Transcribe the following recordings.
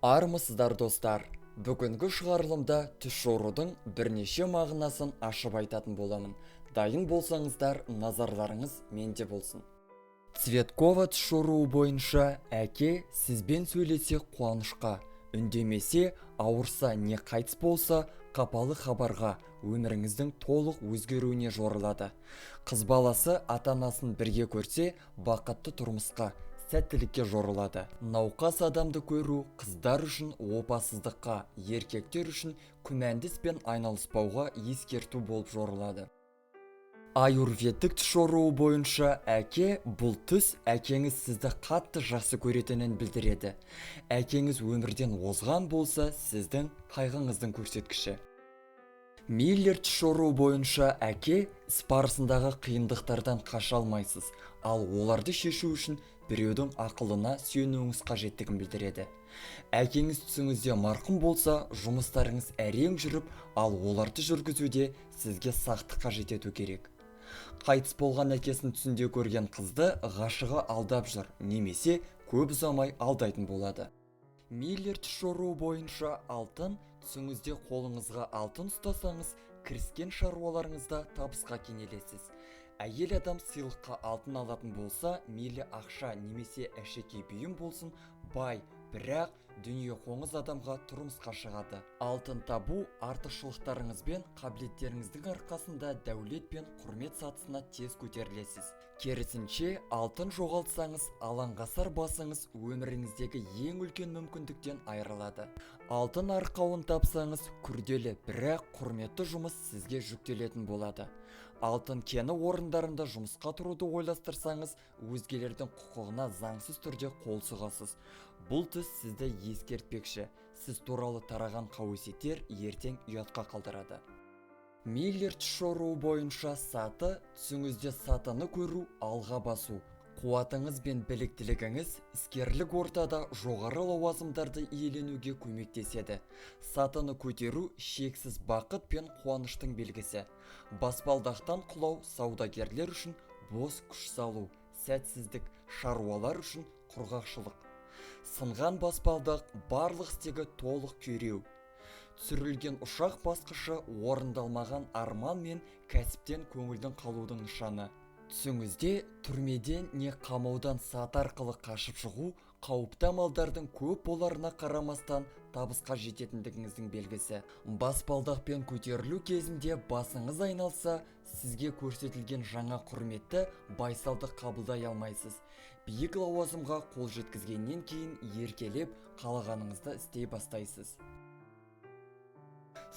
Армысыздар достар, бүгінгі шығарылымда түс жорудың бірнеше мағынасын ашып айтатын боламын. Дайын болсаңыздар, назарларыңыз менде болсын. Цветкова түс жоруы бойынша әке сізбен сөйлесе қуанышқа, үндемесе, ауырса не қайтыс болса, қапалы хабарға, өміріңіздің толық өзгеруіне жорылады. Қыз баласы ата-анасын бірге көрсе, бақытты тұрмысқа, сәттілікке жорылады. Науқас адамды көру қыздар үшін опасыздыққа, еркектер үшін күмәнді іспен айналыспауға ескерту болып жорылады. Аюрведтік түс жоруы бойынша әке бұл түс әкеңіз сізді қатты жақсы көретінін білдіреді. Әкеңіз өмірден озған болса, сіздің қайғыңыздың көрсеткіші. Миллер түс жоруы бойынша әке іс барысындағы қиындықтардан қаша алмайсыз, ал оларды шешу үшін біреудің ақылына сүйенуіңіз қажеттігін білдіреді. Әкеңіз түсіңізде марқұм болса, жұмыстарыңыз әрең жүріп, ал оларды жүргізуде сізге сақтық қажет ету керек. Қайтыс болған әкесін түсінде көрген қызды ғашығы алдап жүр, немесе көп ұзамай алдайтын болады. Миллер түс жоруы бойынша алтын, түсіңізде қолыңызға алтын ұстасаңыз, кіріскен шаруаларыңызда табысқа кенелесіз. Әйел адам сыйлыққа алтын алатын болса, мейлі ақша немесе әшекей бұйым болсын, бай, бірақ дүние қоңыз адамға тұрмысқа шығады. Алтын табу артықшылықтарыңыз бен қабілеттеріңіздің арқасында дәулет пен құрмет сатысына тез көтерілесіз. Керісінше, алтын жоғалтсаңыз, алаңғасар басыңыз өміріңіздегі ең үлкен мүмкіндіктен айырылады. Алтын арқауын тапсаңыз, күрделі, бірақ құрметті жұмыс сізге жүктелетін болады. Алтын кені орындарында жұмысқа тұруды ойластырсаңыз, өзгелердің құқығына заңсыз түрде қол сұғасыз. Бұл түс сізді ескертпекші, сіз туралы тараған қауесеттер ертең ұятқа қалдырады. Миллер түс жоруы бойынша саты, түсіңізде сатыны көру, алға басу. Қуатыңыз бен біліктілігіңіз іскерлік ортада жоғары лауазымдарды иеленуге көмектеседі. Сатыны көтеру шексіз бақыт пен қуаныштың белгісі. Баспалдақтан құлау саудагерлер үшін бос күш салу, сәтсіздік, шаруалар үшін құрғақшылық. Сынған баспалдақ барлық істегі толық күйреу. Түсірілген ұшақ басқышы орындалмаған арман мен кәсіптен көңілдің қалудың нышаны. Түсіңізде түрмеден не қамаудан саты арқылы қашып шығу, қауіпті амалдардың көп боларына қарамастан табысқа жететіндігіңіздің белгісі. Баспалдақпен көтерілу кезінде басыңыз айналса, сізге көрсетілген жаңа құрметті байсалды қабылдай алмайсыз. Биік лауазымға қол жеткізгеннен кейін еркелеп, қалағаныңызды істей бастайсыз.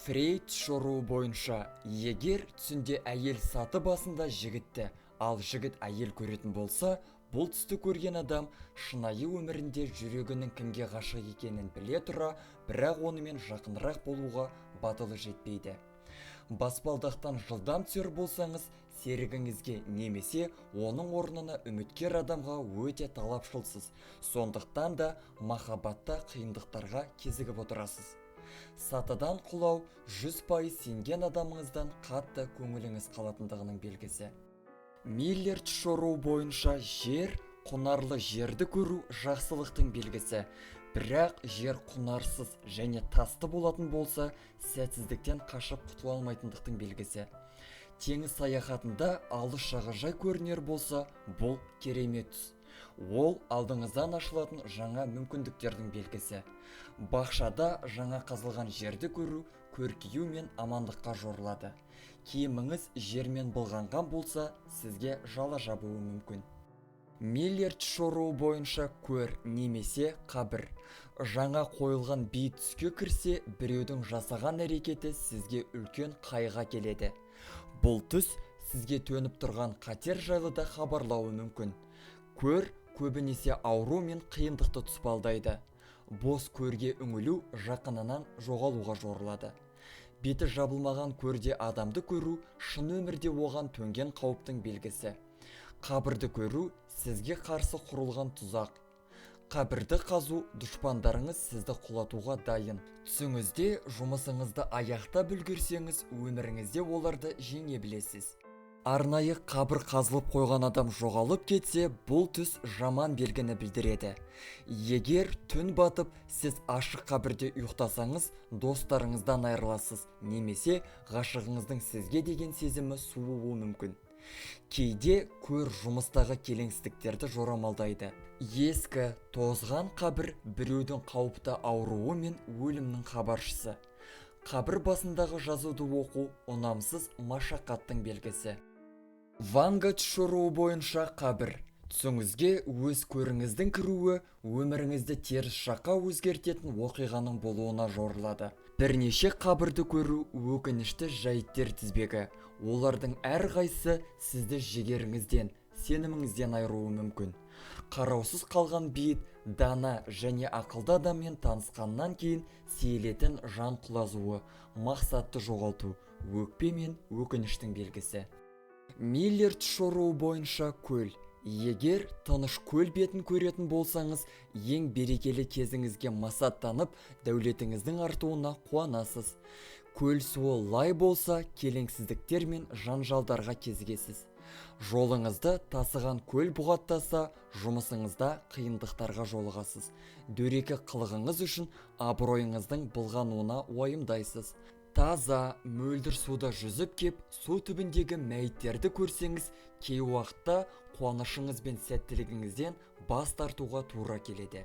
Фрейд түс жоруы бойынша, егер түсінде әйел саты басында жігітті, ал жігіт әйел көретін болса, бұл түсті көрген адам шынайы өмірінде жүрегінің кімге ғашық екенін біле тұра, бірақ онымен жақынырақ болуға батылы жетпейді. Баспалдақтан жылдам түсер болсаңыз, серігіңізге немесе оның орнына үміткер адамға өте талапшылсыз. Сондықтан да махаббатта қиындықтарға кезігіп отырасыз. Сатыдан құлау 100% сенген адамыңыздан қатты көңіліңіз қалатындығының белгісі. Миллер түс жоруы бойынша жер, құнарлы жерді көру жақсылықтың белгісі. Бірақ жер құнарсыз және тасты болатын болса, сәтсіздіктен қашып құтыла алмайтындықтың белгісі. Теңіз саяхатында алыс жағажай көрінер болса, бұл керемет түс. Ол алдыңыздан ашылатын жаңа мүмкіндіктердің белгісі. Бақшада жаңа қазылған жерді көру көркею мен амандыққа жорылады. Киіміңіз жермен былғанған болса, сізге жала жабуы мүмкін. Миллер түс жоруы бойынша көр немесе қабір. Жаңа қойылған би түске кірсе, біреудің жасаған әрекеті сізге үлкен қайға келеді. Бұл түс сізге төніп тұрған қатер жайлы да хабарлауы мүмкін. Көр көбінесе ауру мен қиындықты тұспалдайды. Бос көрге үңілу жақынынан жоғалуға жорылады. Беті жабылмаған көрде адамды көру шын өмірде оған төнген қауіптің белгісі. Қабірді көру сізге қарсы құрылған тұзақ. Қабірді қазу дұшпандарыңыз сізді құлатуға дайын. Түсіңізде жұмысыңызды аяқта бүлгерсеңіз, өміріңізде оларды жеңе білесіз. Арнайы қабір қазылып қойған адам жоғалып кетсе, бұл түс жаман белгіні білдіреді. Егер түн батып, сіз ашық қабірде ұйықтасаңыз, достарыңыздан айырыласыз, немесе ғашығыңыздың сізге деген сезімі сууы мүмкін. Кейде көр жұмыстағы келеңсіздіктерді жорамалдайды. Ескі, тозған қабір біреудің қауіпті ауруы мен өлімнің хабаршысы. Қабір басындағы жазуды оқу ұнамсыз машақаттың белгісі. Ванга шоруы бойынша қабір. Түсіңізге өз көріңіздің кіруі өміріңізді теріс жаққа өзгертетін оқиғаның болуына жорылады. Бірнеше қабірді көру өкінішті жайттер тізбегі. Олардың әрқайсысы сізді жігеріңізден, сеніміңізден айыруы мүмкін. Қараусыз қалған бейіт, дана және ақылды адаммен танысқаннан кейін сейілетін жан құлазуы, мақсатты жоғалту, өкпе мен өкініштің белгісі. Миллер шоруы бойынша көл. Егер тыныш көл бетін көретін болсаңыз, ең берекелі кезіңізге масаттанып, дәулетіңіздің артуына қуанасыз. Көл суы лай болса, келеңсіздіктер мен жанжалдарға кезігесіз. Жолыңызды тасыған көл бұғаттаса, жұмысыңызда қиындықтарға жолығасыз. Дөрекі қылығыңыз үшін абыройыңыздың былғануына уайымдайсыз. Таза, мөлдір суда жүзіп кеп, су түбіндегі мәйіттерді көрсеңіз, кей уақытта қуанышыңыз бен сәттілігіңізден бас тартуға тура келеді.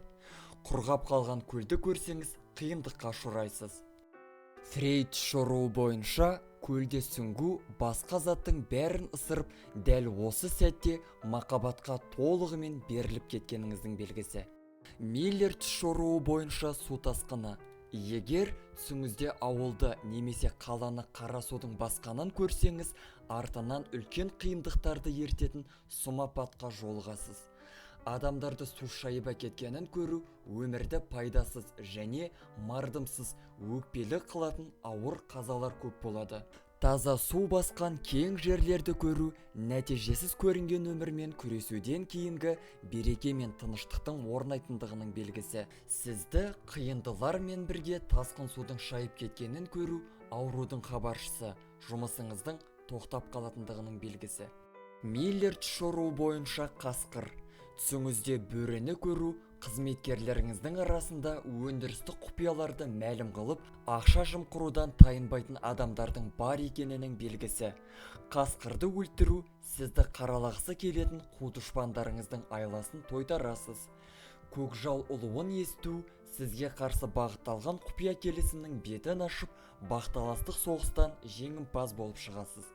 Құрғап қалған көлді көрсеңіз, қиындыққа ұшырайсыз. Фрейд шоруы бойынша көлде сүңгу басқа заттың бәрін ысырып, дәл осы сәтте махаббатқа толығымен беріліп кеткеніңіздің белгісі. Миллер шоруы бойынша су тасқыны. Егер түсіңізде ауылды немесе қаланы қара судың басқанын көрсеңіз, артынан үлкен қиындықтарды ертетін сұм апатқа жолығасыз. Адамдарды су шайып әкеткенін көру өмірді пайдасыз және мардымсыз, өкпелі қылатын ауыр қазалар көп болады. Таза су басқан кең жерлерді көру нәтижесіз көрінген өмірмен күресуден кейінгі береке мен тыныштықтың орнайтындығының белгісі. Сізді қиындылармен бірге тасқын судың шайып кеткенін көру аурудың хабаршысы, жұмысыңыздың тоқтап қалатындығының белгісі. Миллер шоруы бойынша қасқыр. Түсіңізде бөрені көру қызметкерлеріңіздің арасында өндірістік құпияларды мәлім қылып, ақша жымқырудан тайынбайтын адамдардың бар екенінің белгісі. Қасқырды өлтіру сізді қаралағысы келетін қу дұшпандарыңыздың айласын тойтарасыз. Көкжал ұлуын есту сізге қарсы бағытталған құпия келісімнің бетін ашып, бақталастық соғыстан жеңімпаз болып шығасыз.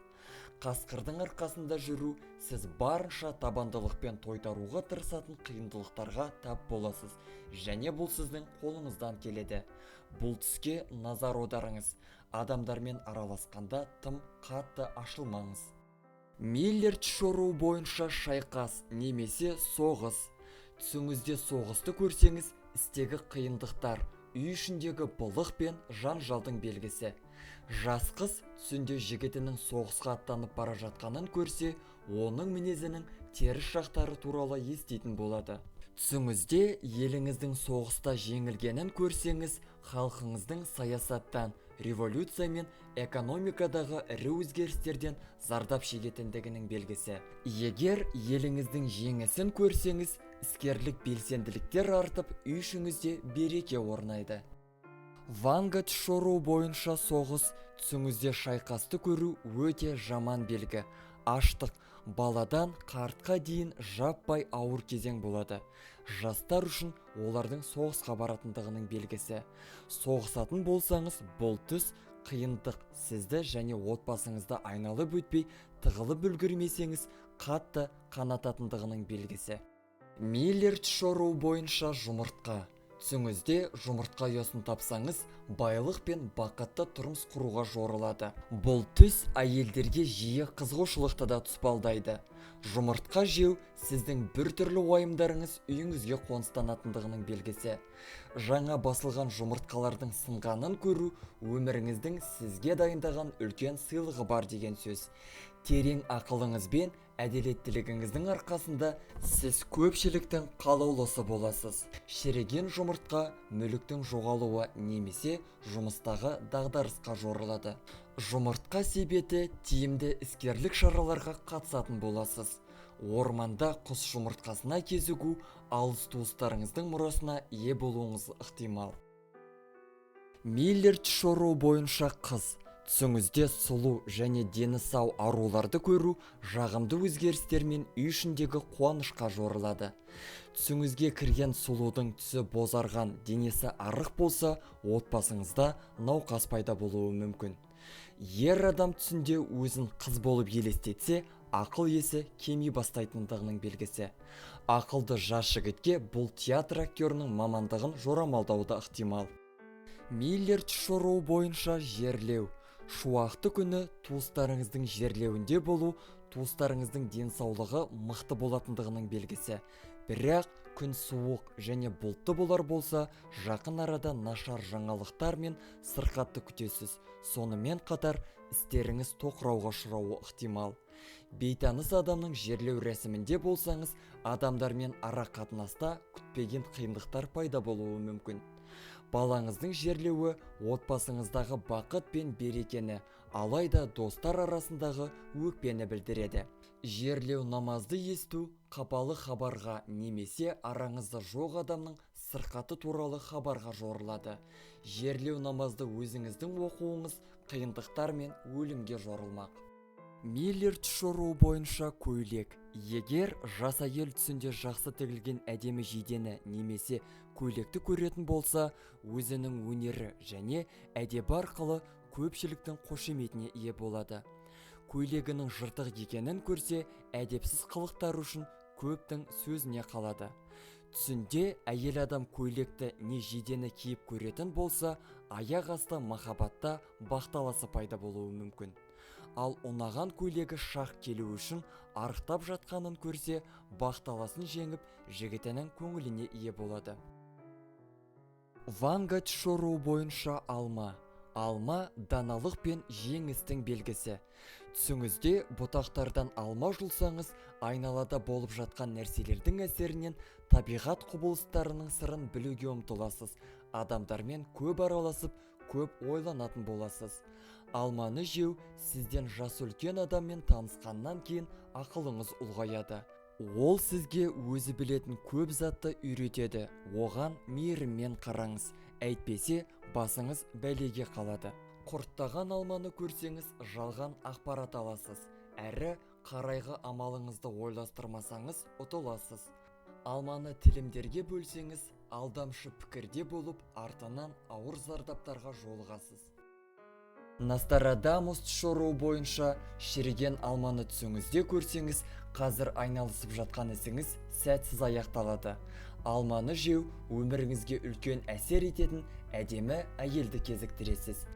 Қасқырдың арқасында жүру сіз барынша табандылықпен тойтаруға тырысатын қиындылықтарға тап боласыз, және бұл сіздің қолыңыздан келеді. Бұл түске назар аударыңыз, адамдармен араласқанда тым қатты ашылмаңыз. Миллер шоруы бойынша шайқас немесе соғыс. Түсіңізде соғысты көрсеңіз, істегі қиындықтар, үй ішіндегі былық пен жанжалдың белгісі. Жас қыз түсінде жігітінің соғысқа аттанып бара жатқанын көрсе, оның мінезінің теріс жақтары туралы еститін болады. Түсіңізде еліңіздің соғыста жеңілгенін көрсеңіз, халқыңыздың саясаттан, революция мен экономикадағы ірі өзгерістерден зардап шегетіндігінің белгісі. Егер еліңіздің жеңісін көрсеңіз, іскерлік белсенділіктер артып, үй ішіңізде береке орнайды. Ванга шоруы бойынша соғыс. Түсіңізде шайқасты көру өте жаман белгі. Аштық, баладан қартқа дейін жаппай ауыр кезең болады. Жастар үшін олардың соғысқа баратындығының белгісі. Соғысатын болсаңыз, бұл түс қиындық сізді және отбасыңызды айналып өтпей, тығылып үлгермесеңіз, қатты қанататындығының белгісі. Миллер шоруы бойынша жұмыртқа. Түсіңізде жұмыртқа ұясын тапсаңыз, байлық пен бақытты тұрмыс құруға жорылады. Бұл түс әйелдерге жиі қызығушылықты да тұспалдайды. Жұмыртқа жеу сіздің біртүрлі уайымдарыңыз үйіңізге қоныстанатындығының белгісі. Жаңа басылған жұмыртқалардың сынғанын көру өміріңіздің сізге дайындаған үлкен сыйлығы бар деген сөз. Терең ақылыңыз бен әділеттілігіңіздің арқасында сіз көпшіліктің қалаулысы боласыз. Шіріген жұмыртқа мүліктің жоғалуы немесе жұмыстағы дағдарысқа жорылады. Жұмыртқа себеті тиімді іскерлік шараларға қатысатын боласыз. Орманда құс жұмыртқасына кезігу алыс туыстарыңыздың мұрасына ие болуыңыз ықтимал. Миллер шоруы бойынша қыз, түсіңізде сұлу және дені сау аруларды көру жағымды өзгерістермен үй ішіндегі қуанышқа жорылады. Түсіңізге кірген сұлудың түсі бозарған, денесі арық болса, отбасыңызда науқас пайда болуы мүмкін. Ер адам түсінде өзін қыз болып елестетсе, ақыл есі кеми бастайтындығының белгісі. Ақылды жас жігітке бұл театр актерінің мамандығын жорамалдауы ықтимал. Миллер шоруы бойынша жерлеу. Шуақты күні туыстарыңыздың жерлеуінде болу, туыстарыңыздың денсаулығы мықты болатындығының белгісі. Бірақ күн суық және бұлтты болар болса, жақын арада нашар жаңалықтар мен сырқатты күтесіз. Сонымен қатар істеріңіз тоқырауға ұшырауы ықтимал. Бейтаныс адамның жерлеу рәсімінде болсаңыз, адамдармен ара қатынаста күтпеген қиындықтар пайда болуы мүмкін. Балаңыздың жерлеуі отбасыңыздағы бақыт пен берекені, алайда достар арасындағы өкпені білдіреді. Жерлеу намазды есту қапалы хабарға немесе араңызда жоқ адамның сырқаты туралы хабарға жорылады. Жерлеу намазды өзіңіздің оқуыңыз қиындықтар мен өлімге жорылмақ. Миллер шоруы бойынша көйлек. Егер жас әйел түсінде жақсы тігілген әдемі жейдені немесе көйлекті көретін болса, өзінің өнері және әдебі арқылы көпшіліктің қошеметіне ие болады. Көйлегінің жыртық екенін көрсе, әдепсіз қылықтар үшін көптің сөзіне қалады. Түсінде әйел адам көйлекті не жейдені киіп көретін болса, аяқ асты махаббатта бақталасы пайда болуы мүмкін. Ал ұнаған көйлегі шақ келу үшін арықтап жатқанын көрсе, бақталасын жеңіп, жігітінің көңіліне ие болады. Вангач шоруы бойынша алма. Алма даналық пен жеңістің белгісі. Түсіңізде бұтақтардан алма жұлсаңыз, айналада болып жатқан нәрселердің әсерінен табиғат құбылыстарының сырын білуге ұмтыласыз. Адамдармен көп араласып, көп ойланатын боласыз. Алманы жеу сізден жасы үлкен адаммен танысқаннан кейін ақылыңыз ұлғаяды. Ол сізге өзі білетін көп затты үйретеді. Оған мейіріммен қараңыз. Әйтпесе, басыңыз бәлеге қалады. Құрттаған алманы көрсеңіз, жалған ақпарат аласыз. Әрі қарайғы амалыңызды ойластырмасаңыз, ұтыласыз. Алманы тілімдерге бөлсеңіз, алдамшы пікірде болып, артынан ауыр зардаптарға жолығасыз. Нострадамус шоруы бойынша шіріген алманы түсіңізде көрсеңіз, қазір айналысып жатқан ісіңіз сәтсіз аяқталады. Алманы жеу өміріңізге үлкен әсер ететін әдемі әйелді кезіктіресіз.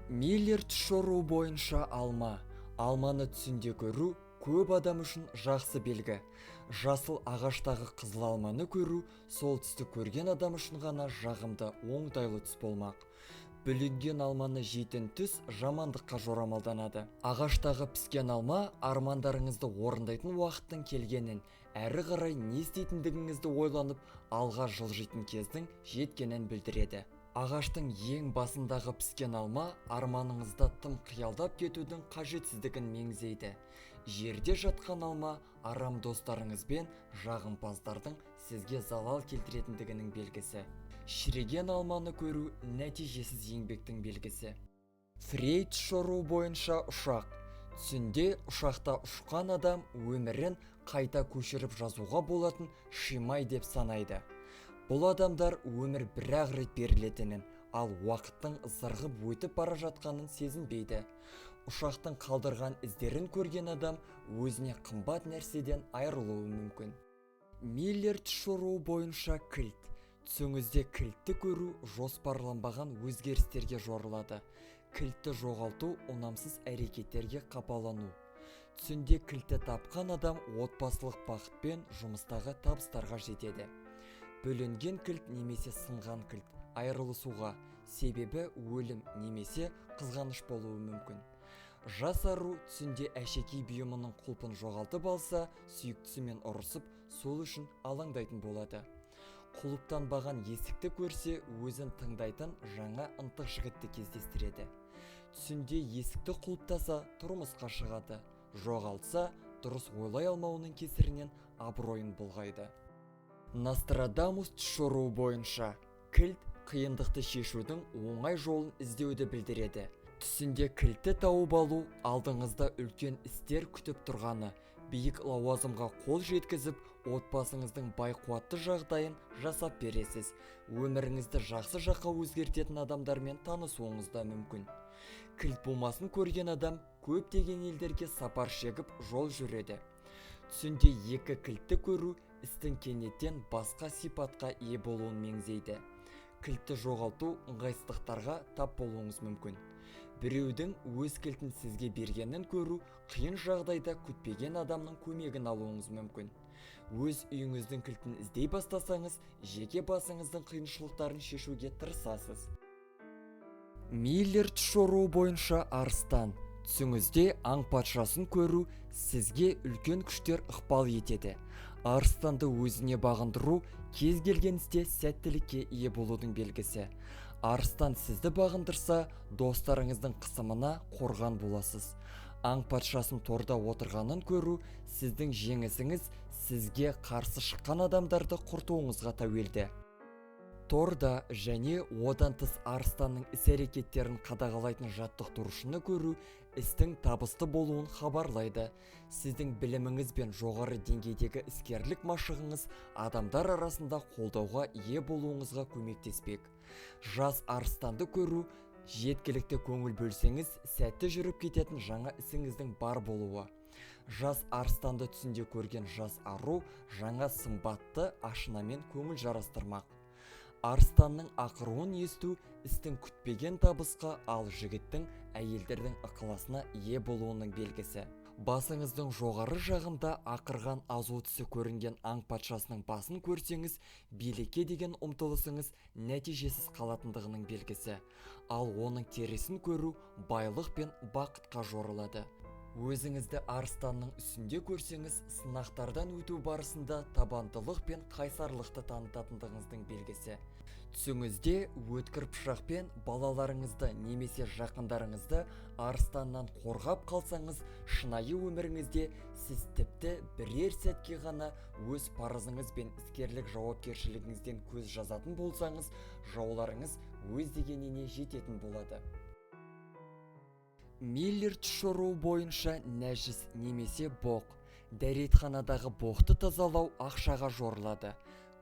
Миллер шоруы бойынша алма. Алманы түсінде көру көп адам үшін жақсы белгі. Жасыл ағаштағы қызыл алманы көру сол түсті көрген адам үшін ғана жағымды, оңтайлы түс болмақ. Бүлінген алманы жейтін түс жамандыққа жорамалданады. Ағаштағы піскен алма армандарыңызды орындайтын уақыттың келгенін, әрі қарай не істейтіндігіңізді ойланып, алға жылжитын кездің жеткенін білдіреді. Ағаштың ең басындағы піскен алма арманыңызда тым қиялдап кетудің қажетсіздігін меңзейді. Жерде жатқан алма арам достарыңызбен жағымпаздардың сізге залал келтіретіндігінің белгісі. Шіріген алманы көру нәтижесіз еңбектің белгісі. Фрейд шоруы бойынша ұшақ. Түсінде ұшақта ұшқан адам өмірін қайта көшіріп жазуға болатын шимай деп санайды. Бұл адамдар өмір бір-ақ рет берілетінін, ал уақыттың зырғып өтіп бара жатқанын сезінбейді. Ұшақтың қалдырған іздерін көрген адам өзіне қымбат нәрседен айырылуы мүмкін. Миллер шоруы бойынша кілт. Түсіңізде кілтті көру жоспарланбаған өзгерістерге жорылады. Кілтті жоғалту ұнамсыз әрекеттерге қапалану. Түсінде кілтті тапқан адам отбасылық бақыт пен жұмыстағы табыстарға жетеді. Бүлінген кілт немесе сынған кілт айырылысуға, себебі өлім немесе қызғаныш болуы мүмкін. Жас ару түсінде әшекей бұйымының құлпын жоғалтып алса, сүйіктісімен ұрысып, сол үшін алаңдайтын болады. Құлыптанбаған есікті көрсе, өзін тыңдайтын жаңа ынтық жігітті кездестіреді. түсінде есікті құлыптаса тұрмысқа шығады, жоғалтса дұрыс ойлай алмауының кесірінен абыройын бұлғайды. Нострадамус түс жоруы бойынша кілт қиындықты шешудің оңай жолын іздеуді білдіреді. Түсінде кілтті тауып алу алдыңызда үлкен істер күтіп тұрғаны, биік лауазымға қол жеткізіп, отбасыңыздың байқуатты жағдайын жасап бересіз. Өміріңізді жақсы жаққа өзгертетін адамдармен танысуыңыз да мүмкін. Кілт болмасын көрген адам көптеген елдерге сапар шегіп жол жүреді. Түсінде екі кілтті көру істің кенеттен басқа сипатқа ие болуын меңзейді. Кілтті жоғалту ыңғайсыздықтарға тап болуыңыз мүмкін. Біреудің өз кілтін сізге бергенін көру қиын жағдайда күтпеген адамның көмегін алуыңыз мүмкін. Өз үйіңіздің кілтін іздей бастасаңыз, жеке басыңыздың қиыншылықтарын шешуге тырысасыз. Миллер түс жоруы бойынша арыстан. Түсіңізде аң патшасын көру сізге үлкен күштер ықпал етеді. Арыстанды өзіне бағындыру кез келген істе сәттілікке ие болудың белгісі. Арыстан сізді бағындырса, достарыңыздың қысымына қорған боласыз. Аң патшасын торда отырғанын көру сіздің жеңісіңіз сізге қарсы шыққан адамдарды құртуыңызға тәуелді. Торда және одан тыс арыстанның іс-әрекеттерін қадағалайтын жаттықтырушыны көру істің табысты болуын хабарлайды. Сіздің біліміңіз бен жоғары деңгейдегі іскерлік машығыңыз адамдар арасында қолдауға ие болуыңызға көмектеспек. Жас арыстанды көру жеткілікті көңіл бөлсеңіз сәтті жүріп кететін жаңа ісіңіздің бар болуы. Жас арыстанды түсінде көрген жас ару жаңа сымбатты ашынамен көңіл жарастырмақ. Арыстанның ақыруын есту істің күтпеген табысқа, ал жігіттің әйелдердің ықыласына ие болуының белгісі. Басыңыздың жоғары жағында ақырған азу тісі көрінген аң патшасының басын көрсеңіз, билікке деген ұмтылысыңыз нәтижесіз қалатындығының белгісі. Ал оның терісін көру байлық пен бақытқа жорылады. Өзіңізді арыстанның үстінде көрсеңіз, сынақтардан өту барысында табандылық пен қайсарлықты танытатындығыңыздың белгісі. Түсіңізде өткір пышақпен балаларыңызды немесе жақындарыңызды арыстаннан қорғап қалсаңыз, шынайы өміріңізде сіз тіпті бірер сәтке ғана өз парызыңыз бен іскерлік жауапкершілігіңізден көз жазатын болсаңыз, жауларыңыз өз дегеніне жететін болады. Миллер түс жоруы бойынша нәжіс немесе боқ. Дәретханадағы боқты тазалау ақшаға жорылады.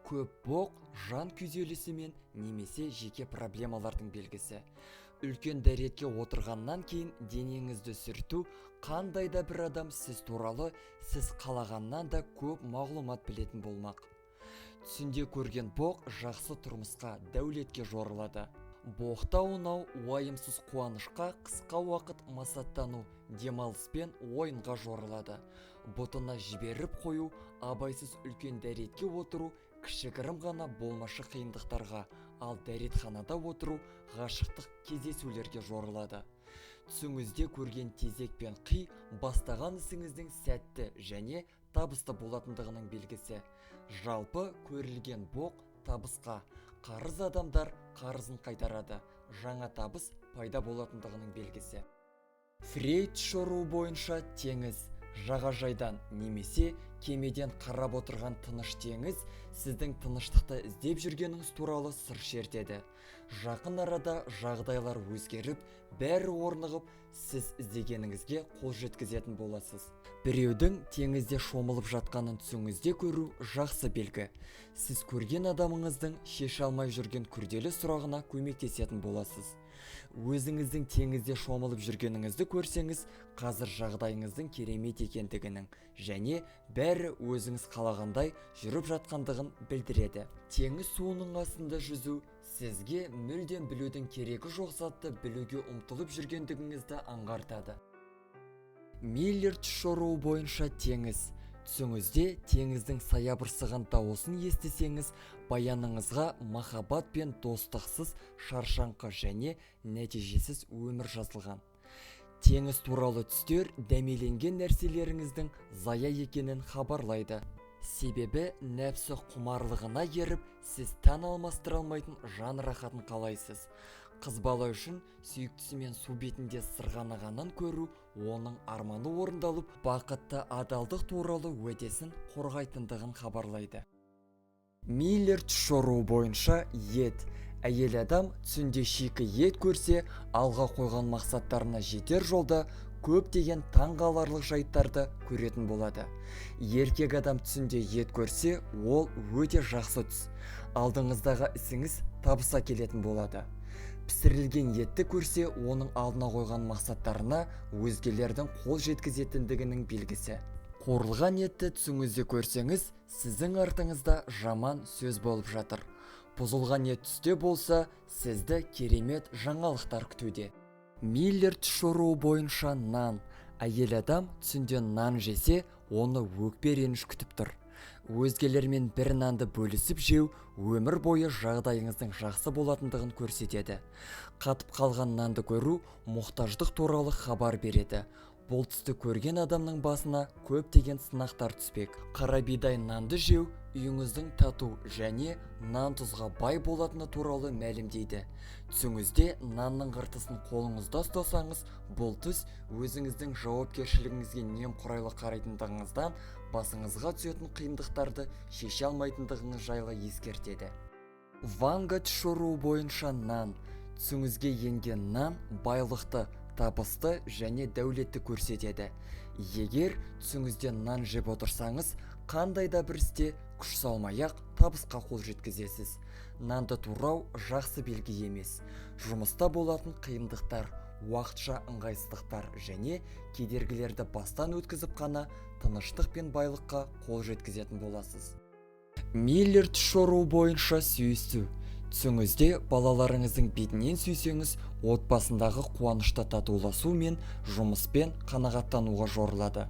Көп боқ жан күйзелісімен немесе жеке проблемалардың белгісі. Үлкен дәретке отырғаннан кейін денеңізді сүрту, қандай да бір адам сіз туралы сіз қалағаннан да көп мағлұмат білетін болмақ. Түсінде көрген боқ жақсы тұрмысқа, дәулетке жорылады. Боқта ойнау уайымсыз қуанышқа, қысқа уақыт масаттану, демалыс пен ойынға жорылады. Бұтына жіберіп қою, абайсыз үлкен дәретке отыру, кішігірім ғана болмашы қиындықтарға, ал дәретханада отыру ғашықтық кездесулерге жорылады. Түсіңізде көрген тезек пен қи бастаған ісіңіздің сәтті және табысты болатындығының белгісі. Жалпы көрілген боқ табысқа, қарыз адамдар қарызын қайтарады, жаңа табыс пайда болатындығының белгісі. Фрейд жоруы бойынша теңіз, жағажайдан немесе кемеден қарап отырған тыныш теңіз сіздің тыныштықты іздеп жүргеніңіз туралы сыр шертеді. Жақын арада жағдайлар өзгеріп, бәрі орнығып, сіз іздегеніңізге қол жеткізетін боласыз. Біреудің теңізде шомылып жатқанын түсіңізде көру жақсы белгі. Сіз көрген адамыңыздың шеше алмай жүрген күрделі сұрағына көмектесетін боласыз. Өзіңіздің теңізде шомылып жүргеніңізді көрсеңіз, қазір жағдайыңыздың керемет екендігінің және бәрі өзіңіз қалағандай жүріп жатқандығын білдіреді. Теңіз суының астында жүзу сізге мүлдем білудің керегі жоқ затты білуге ұмтылып жүргендігіңізді аңғартады. Миллер түс жоруы бойынша теңіз. Түсіңізде теңіздің саябырсыған дауысын естісеңіз, баяныңызға махаббат пен достықсыз шаршаңқы және нәтижесіз өмір жазылған. Теңіз туралы түстер дәмеленген нәрселеріңіздің зая екенін хабарлайды. Себебі нәпсі құмарлығына еріп, сіз тән алмастыра алмайтын жан рахатын қалайсыз. Қыз бала үшін сүйіктісімен су бетінде сырғанағаннан көру оның арманы орындалып, бақытты адалдық туралы уәдесін қорғайтындығын хабарлайды. Миллер түс жоруы бойынша ет. Әйел адам түсінде шикі ет көрсе, алға қойған мақсаттарына жетер жолда көптеген таңғаларлық жайттарды көретін болады. Еркек адам түсінде ет көрсе, ол өте жақсы түс. Алдыңыздағы ісіңіз табыса келетін болады. Пісірілген етті көрсе, оның алдына қойған мақсаттарына өзгелердің қол жеткізетіндігінің белгісі. Қуырылған етті түсіңізде көрсеңіз, сіздің артыңызда жаман сөз болып жатыр. Бұзылған ет түсте болса, сізді керемет жаңалықтар күтуде. Миллер түс жоруы бойынша нан. Әйел адам түсінде нан жесе, оны өкпе реніш күтіп тұр. Өзгелермен бір нанды бөлісіп жеу өмір бойы жағдайыңыздың жақсы болатындығын көрсетеді. Қатып қалған нанды көру мұқтаждық туралы хабар береді. Бұл түсті көрген адамның басына көптеген сынақтар түспек. Қара бидай нанды жеу үйіңіздің тату және нан тұзға бай болатыны туралы мәлімдейді. Түсіңізде нанның қыртысын қолыңызда ұстасаңыз, бұл түс өзіңіздің жауапкершілігіңізге немқұрайлы қарайтындығыңыздан басыңызға түсетін қиындықтарды шеше алмайтындығыңыз жайлы ескертеді. Ванга түс жоруы бойынша нан. Түсіңізге енген нан байлықты, табысты және дәулетті көрсетеді. Егер түсіңізде нан жеп отырсаңыз, қандай да бір істе күш салмай-ақ табысқа қол жеткізесіз. Нанды турау жақсы белгі емес. Жұмыста болатын қиындықтар, уақытша ыңғайсыздықтар және кедергілерді бастан өткізіп қана тыныштық пен байлыққа қол жеткізетін боласыз. Миллер түс жоруы бойынша сүйісу. Түсіңізде балаларыңыздың бетінен сүйсеңіз, отбасындағы қуанышты татуласу мен жұмыспен қанағаттануға жорылады.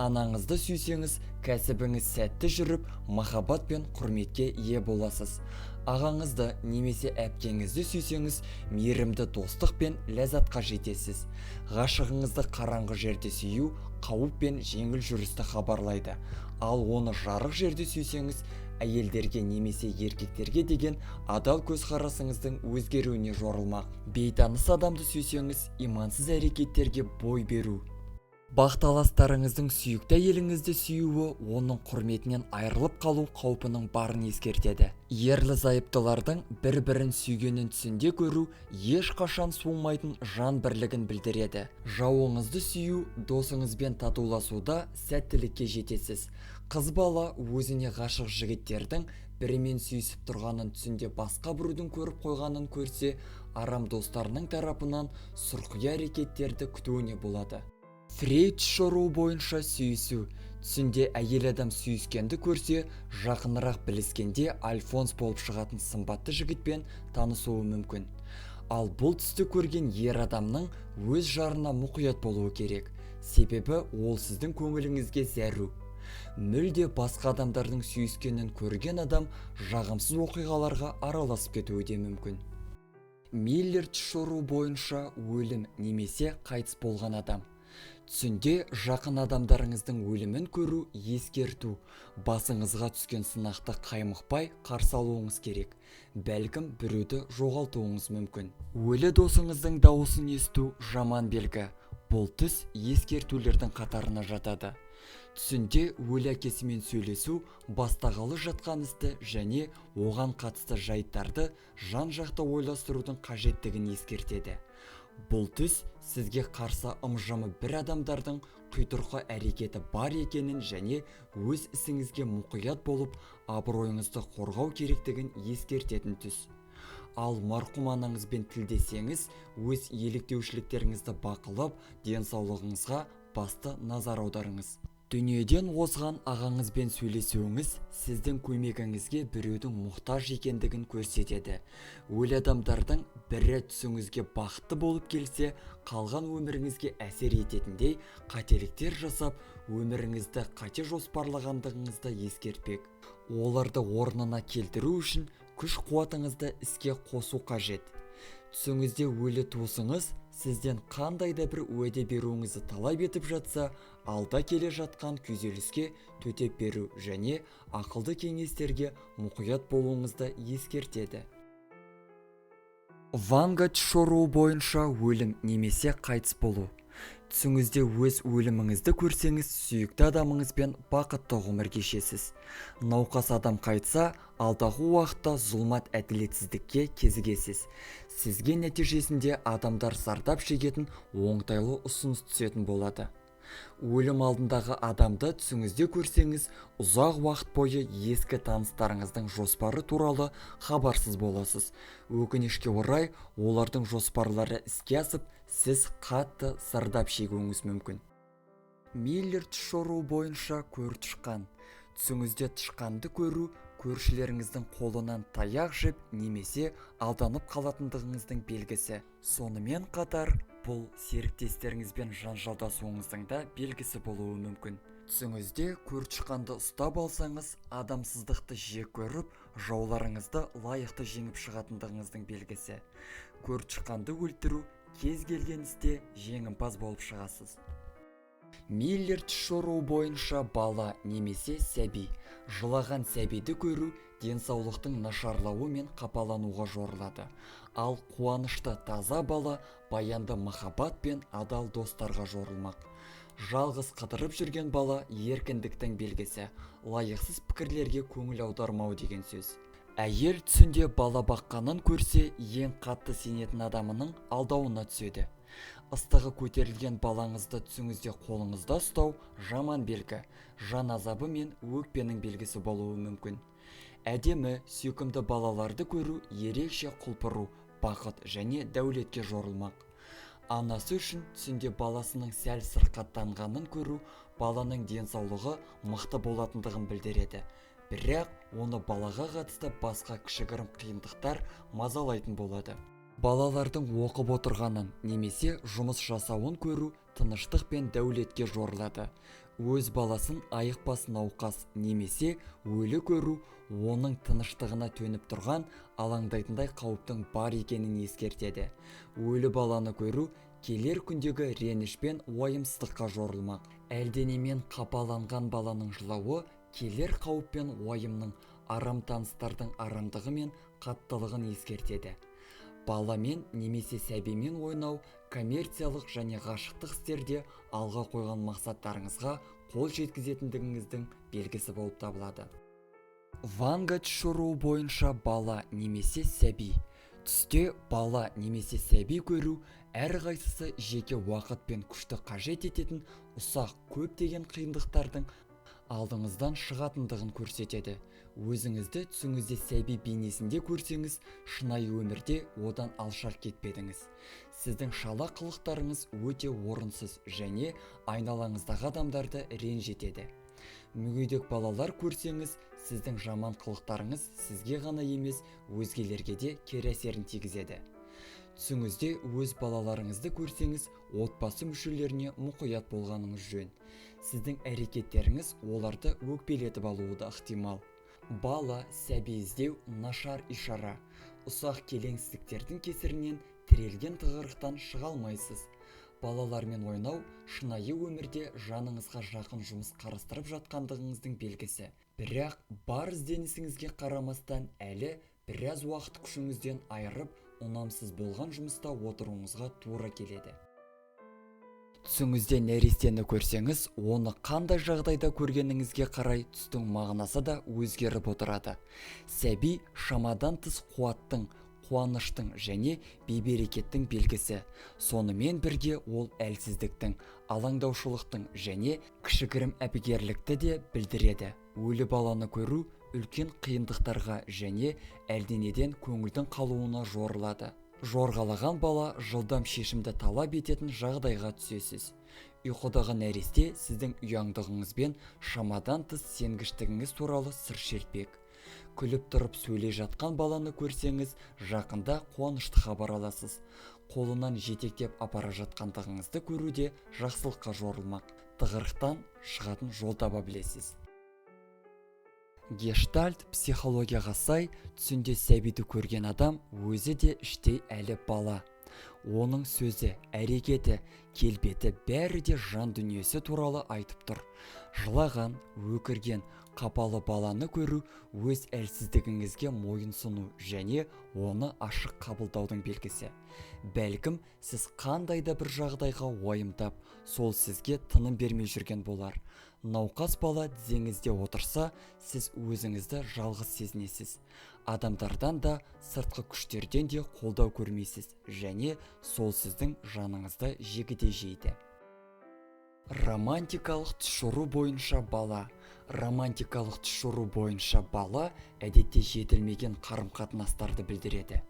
Анаңызды сүйсеңіз, кәсібіңіз сәтті жүріп, махаббат пен құрметке ие боласыз. Ағаңызды немесе әпкеңізді сүйсеңіз, мейірімді достық пен ләззатқа жетесіз. Ғашығыңызды қараңғы жерде сүю қауіп пен жеңіл жүрісті хабарлайды. Ал оны жарық жерде сүйсеңіз, әйелдерге немесе еркектерге деген адал көзқарасыңыздың өзгеруіне жорылмақ. Бейтаныс адамды сүйсеңіз, имансыз әрекеттерге бой беру. Бақталастарыңыздың сүйікті әйеліңізді сүюі оның құрметінен айырылып қалу қаупінің барын ескертеді. Ерлі-зайыптылардың бір-бірін сүйгенін түсінде көру ешқашан суымайтын жан бірлігін білдіреді. Жауыңызды сүю, досыңызбен татуласуда сәттілікке жетесіз. Қыз бала өзіне ғашық жігіттердің бірімен сүйісіп тұрғанын түсінде басқа біреудің көріп қойғанын көрсе, арам достарының тарапынан сұрқия әрекеттерді күтуіне болады. Фрейд түс жоруы бойынша сүйісу. Түсінде әйел адам сүйіскенді көрсе, жақынырақ біліскенде Альфонс болып шығатын сымбатты жігітпен танысуы мүмкін. Ал бұл түсті көрген ер адамның өз жарына мұқият болуы керек. Себебі ол сіздің көңіліңізге зәру. Мүлде басқа адамдардың сүйіскенін көрген адам жағымсыз оқиғаларға араласып кетуі де мүмкін. Миллер түс жоруы бойынша өлім немесе қайтыс болған адам. Түсінде жақын адамдарыңыздың өлімін көру ескерту. Басыңызға түскен сынақты қаймықпай қарсы алуыңыз керек. Бәлкім біреуді жоғалтуыңыз мүмкін. Өлі досыңыздың дауысын есту жаман белгі. Бұл түс ескертулердің қатарына жатады. Түсінде өлі әкесімен сөйлесу бастағалы жатқан істі және оған қатысты жайттарды жан-жақты ойластырудың қажеттігін ескертеді. Бұл түс сізге қарсы ымжымы бір адамдардың құйтырқы әрекеті бар екенін және өз ісіңізге мұқият болып, абыройыңызды қорғау керектігін ескертетін түс. Ал марқұм анаңызбен тілдесеңіз, өз еліктеушіліктеріңізді бақылап, денсаулығыңызға басты назар аударыңыз. Дүниеден озған ағаңызбен сөйлесуіңіз сіздің көмегіңізге біреудің мұқтаж екендігін көрсетеді. Өлі адамдардың бірі түсіңізге бақытты болып келсе, қалған өміріңізге әсер ететіндей қателіктер жасап, өміріңізді қате жоспарлағандығыңызды ескертпек. Оларды орнына келтіру үшін күш-қуатыңызды іске қосу қажет. Түсіңізде өлі туысыңыз сізден қандай да бір уәде беруіңізді талап етіп жатса, алда келе жатқан күйзеліске төтеп беру және ақылды кеңестерге мұқият болуыңызды ескертеді. Ванга шоруы бойынша өлім немесе қайтыс болу. Түсіңізде өз өліміңізді көрсеңіз, сүйікті адамыңызбен бақытты ғұмыр кешесіз. Науқас адам қайтса, алдағы уақытта зұлмат әділетсіздікке кезігесіз. Сізге нәтижесінде адамдар зардап шегетін оңтайлы ұсыныс түсетін болады. Өлім алдындағы адамды түсіңізде көрсеңіз, ұзақ уақыт бойы ескі таныстарыңыздың жоспары туралы хабарсыз боласыз. Өкінішке орай, олардың жоспарлары іске асып, сіз қатты зардап шегуіңіз мүмкін. Миллер түс шоруы бойынша көр тышқан. Түсіңізде тышқанды көру көршілеріңіздің қолынан таяқ жеп немесе алданып қалатындығыңыздың белгісі. Сонымен қатар, бұл серіктестеріңізбен жанжалдасуыңыздың да белгісі болуы мүмкін. Түсіңізде көр тышқанды ұстап алсаңыз, адамсыздықты жек көріп, жауларыңызды лайықты жеңіп шығатындығыңыздың белгісі. Көр тышқанды өлтіру кез келген істе жеңімпаз болып шығасыз. Миллер түс шоруы бойынша бала немесе сәби. Жылаған сәбиді көру денсаулықтың нашарлауы мен қапалануға жорылады. Ал қуанышты таза бала баянды махаббат пен адал достарға жорылмақ. Жалғыз қыдырып жүрген бала еркіндіктің белгісі, лайықсыз пікірлерге көңіл аудармау деген сөз. Әйел түсінде бала баққанын көрсе, ең қатты сенетін адамының алдауына түседі. Ыстығы көтерілген балаңызды түсіңізде қолыңызда ұстау жаман белгі, жан азабы мен өкпенің белгісі болуы мүмкін. Әдемі, сүйкімді балаларды көру ерекше құлпыру, бақыт және дәулетке жорылмақ. Анасы үшін түсінде баласының сәл сырқаттанғанын көру баланың денсаулығы мықты болатындығын білдіреді. Бірақ оны балаға қатысты басқа кішігірім қиындықтар мазалайтын болады. Балалардың оқып отырғанын немесе жұмыс жасауын көру тыныштық пен дәулетке жорылады. Өз баласын айықпас науқас немесе өлі көру оның тыныштығына төніп тұрған алаңдайтындай қауіптің бар екенін ескертеді. Өлі баланы көру келер күндегі реніш пен уайымсыздыққа жорылмақ. Әлденемен қапаланған баланың жылауы келер қауіп пен уайымның арам таныстардың арамдығы мен қаттылығын ескертеді. Баламен немесе сәбимен ойнау коммерциялық және ғашықтық істерде алға қойған мақсаттарыңызға қол жеткізетіндігіңіздің белгісі болып табылады. Ванга түс шоруы бойынша бала немесе сәби. Түсте бала немесе сәби көру әрқайсысы жеке уақыт пен күшті қажет ететін ұсақ көптеген қиындықтардың алдыңыздан шығатындығын көрсетеді. Өзіңізді түсіңізде сәби бейнесінде көрсеңіз, шынайы өмірде одан алшақ кетпедіңіз. Сіздің шала қылықтарыңыз өте орынсыз және айналаңыздағы адамдарды ренжітеді. Мүгедек балалар көрсеңіз, сіздің жаман қылықтарыңыз сізге ғана емес, өзгелерге де кері әсерін тигізеді. Түсіңізде өз балаларыңызды көрсеңіз, отбасы мүшелеріне мұқият болғаныңыз жөн. Сіздің әрекеттеріңіз оларды өкпелетіп алуы да ықтимал. Бала, сәби іздеу нашар ишара. Ұсақ келеңсіздіктердің кесірінен тірелген тығырықтан шыға алмайсыз. Балалармен ойнау шынайы өмірде жаныңызға жақын жұмыс қарастырып жатқандығыңыздың белгісі. Бірақ бар ізденісіңізге қарамастан әлі біраз уақыт күшіңізден айырып, ұнамсыз болған жұмыста отыруыңызға тура келеді. Түсіңізде нәрестені көрсеңіз, оны қандай жағдайда көргеніңізге қарай түстің мағынасы да өзгеріп отырады. Сәби шамадан тыс қуаттың, қуаныштың және бейберекеттің белгісі. Сонымен бірге ол әлсіздіктің, алаңдаушылықтың және кішігірім әбігерлікті де білдіреді. Өлі баланы көру үлкен қиындықтарға және әлденеден көңілдің қалуына жорылады. Жорғалаған бала жылдам шешімді талап ететін жағдайға түсесіз. Ұйқыдағы нәресте сіздің ұяңдығыңызбен шамадан тыс сенгіштігіңіз туралы сыр шертпек. Күліп тұрып сөйлей жатқан баланы көрсеңіз, жақында қуанышты хабар аласыз. Қолынан жетектеп апара жатқандығыңызды көруде жақсылыққа жорылмақ. Тығырықтан шығатын жол таба білесіз. Гештальт психологияға сай, түсінде сәбиді көрген адам өзі де іштей әлі бала. Оның сөзі, әрекеті, келбеті бәрі де жан дүниесі туралы айтып тұр. Жылаған, өкірген, қапалы баланы көру өз әлсіздігіңізге мойынсыну және оны ашық қабылдаудың белгісі. Бәлкім, сіз қандай да бір жағдайға уайымдап, сол сізге тыным бермей жүрген болар. Науқас бала тізеңізде отырса, сіз өзіңізді жалғыз сезінесіз. Адамдардан да, сыртқы күштерден де қолдау көрмейсіз және сол сіздің жаныңызды жегіде жейді. Романтикалық түшіру бойынша бала. Романтикалық түшіру бойынша бала әдетте жетілмеген қарым-қатынастарды білдіреді.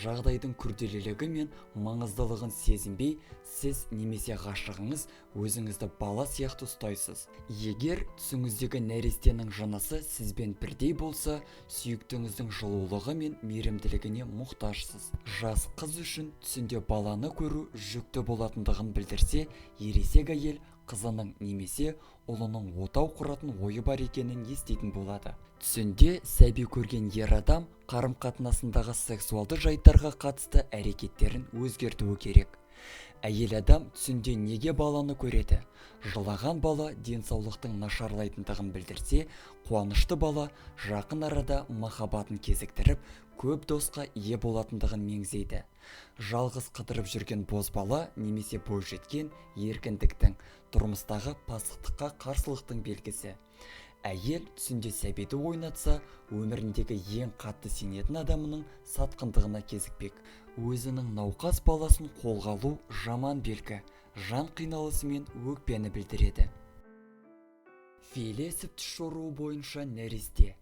Жағдайдың күрделілігі мен маңыздылығын сезінбей, сіз немесе ғашығыңыз өзіңізді бала сияқты ұстайсыз. Егер түсіңіздегі нәрестенің жынысы сізбен бірдей болса, сүйіктіңіздің жылулығы мен мейірімділігіне мұқтажсыз. Жас қыз үшін түсінде баланы көру жүкті болатындығын білдірсе, ересек әйел қызының немесе ұлының отау құратын ойы бар екенін еститін болады. Түсінде сәби көрген ер адам қарым-қатынасындағы сексуалды жайттарға қатысты әрекеттерін өзгертуі керек. Әйел адам түсінде неге баланы көреді? Жылаған бала денсаулықтың нашарлайтындығын білдірсе, қуанышты бала жақын арада махаббатын кезіктіріп, көп досқа ие болатындығын меңзейді. Жалғыз қыдырып жүрген бозбала немесе бойжеткен еркіндіктің, тұрмыстағы пасықтыққа қарсылықтың белгісі. Әйел түсінде сәбиді ойнатса, өміріндегі ең қатты сенетін адамының сатқындығына кезікпек. Өзінің науқас баласын қолға алу жаман белгі, жан қиналысы мен өкпені білдіреді. Филесіп түс жоруы бойынша нәресте.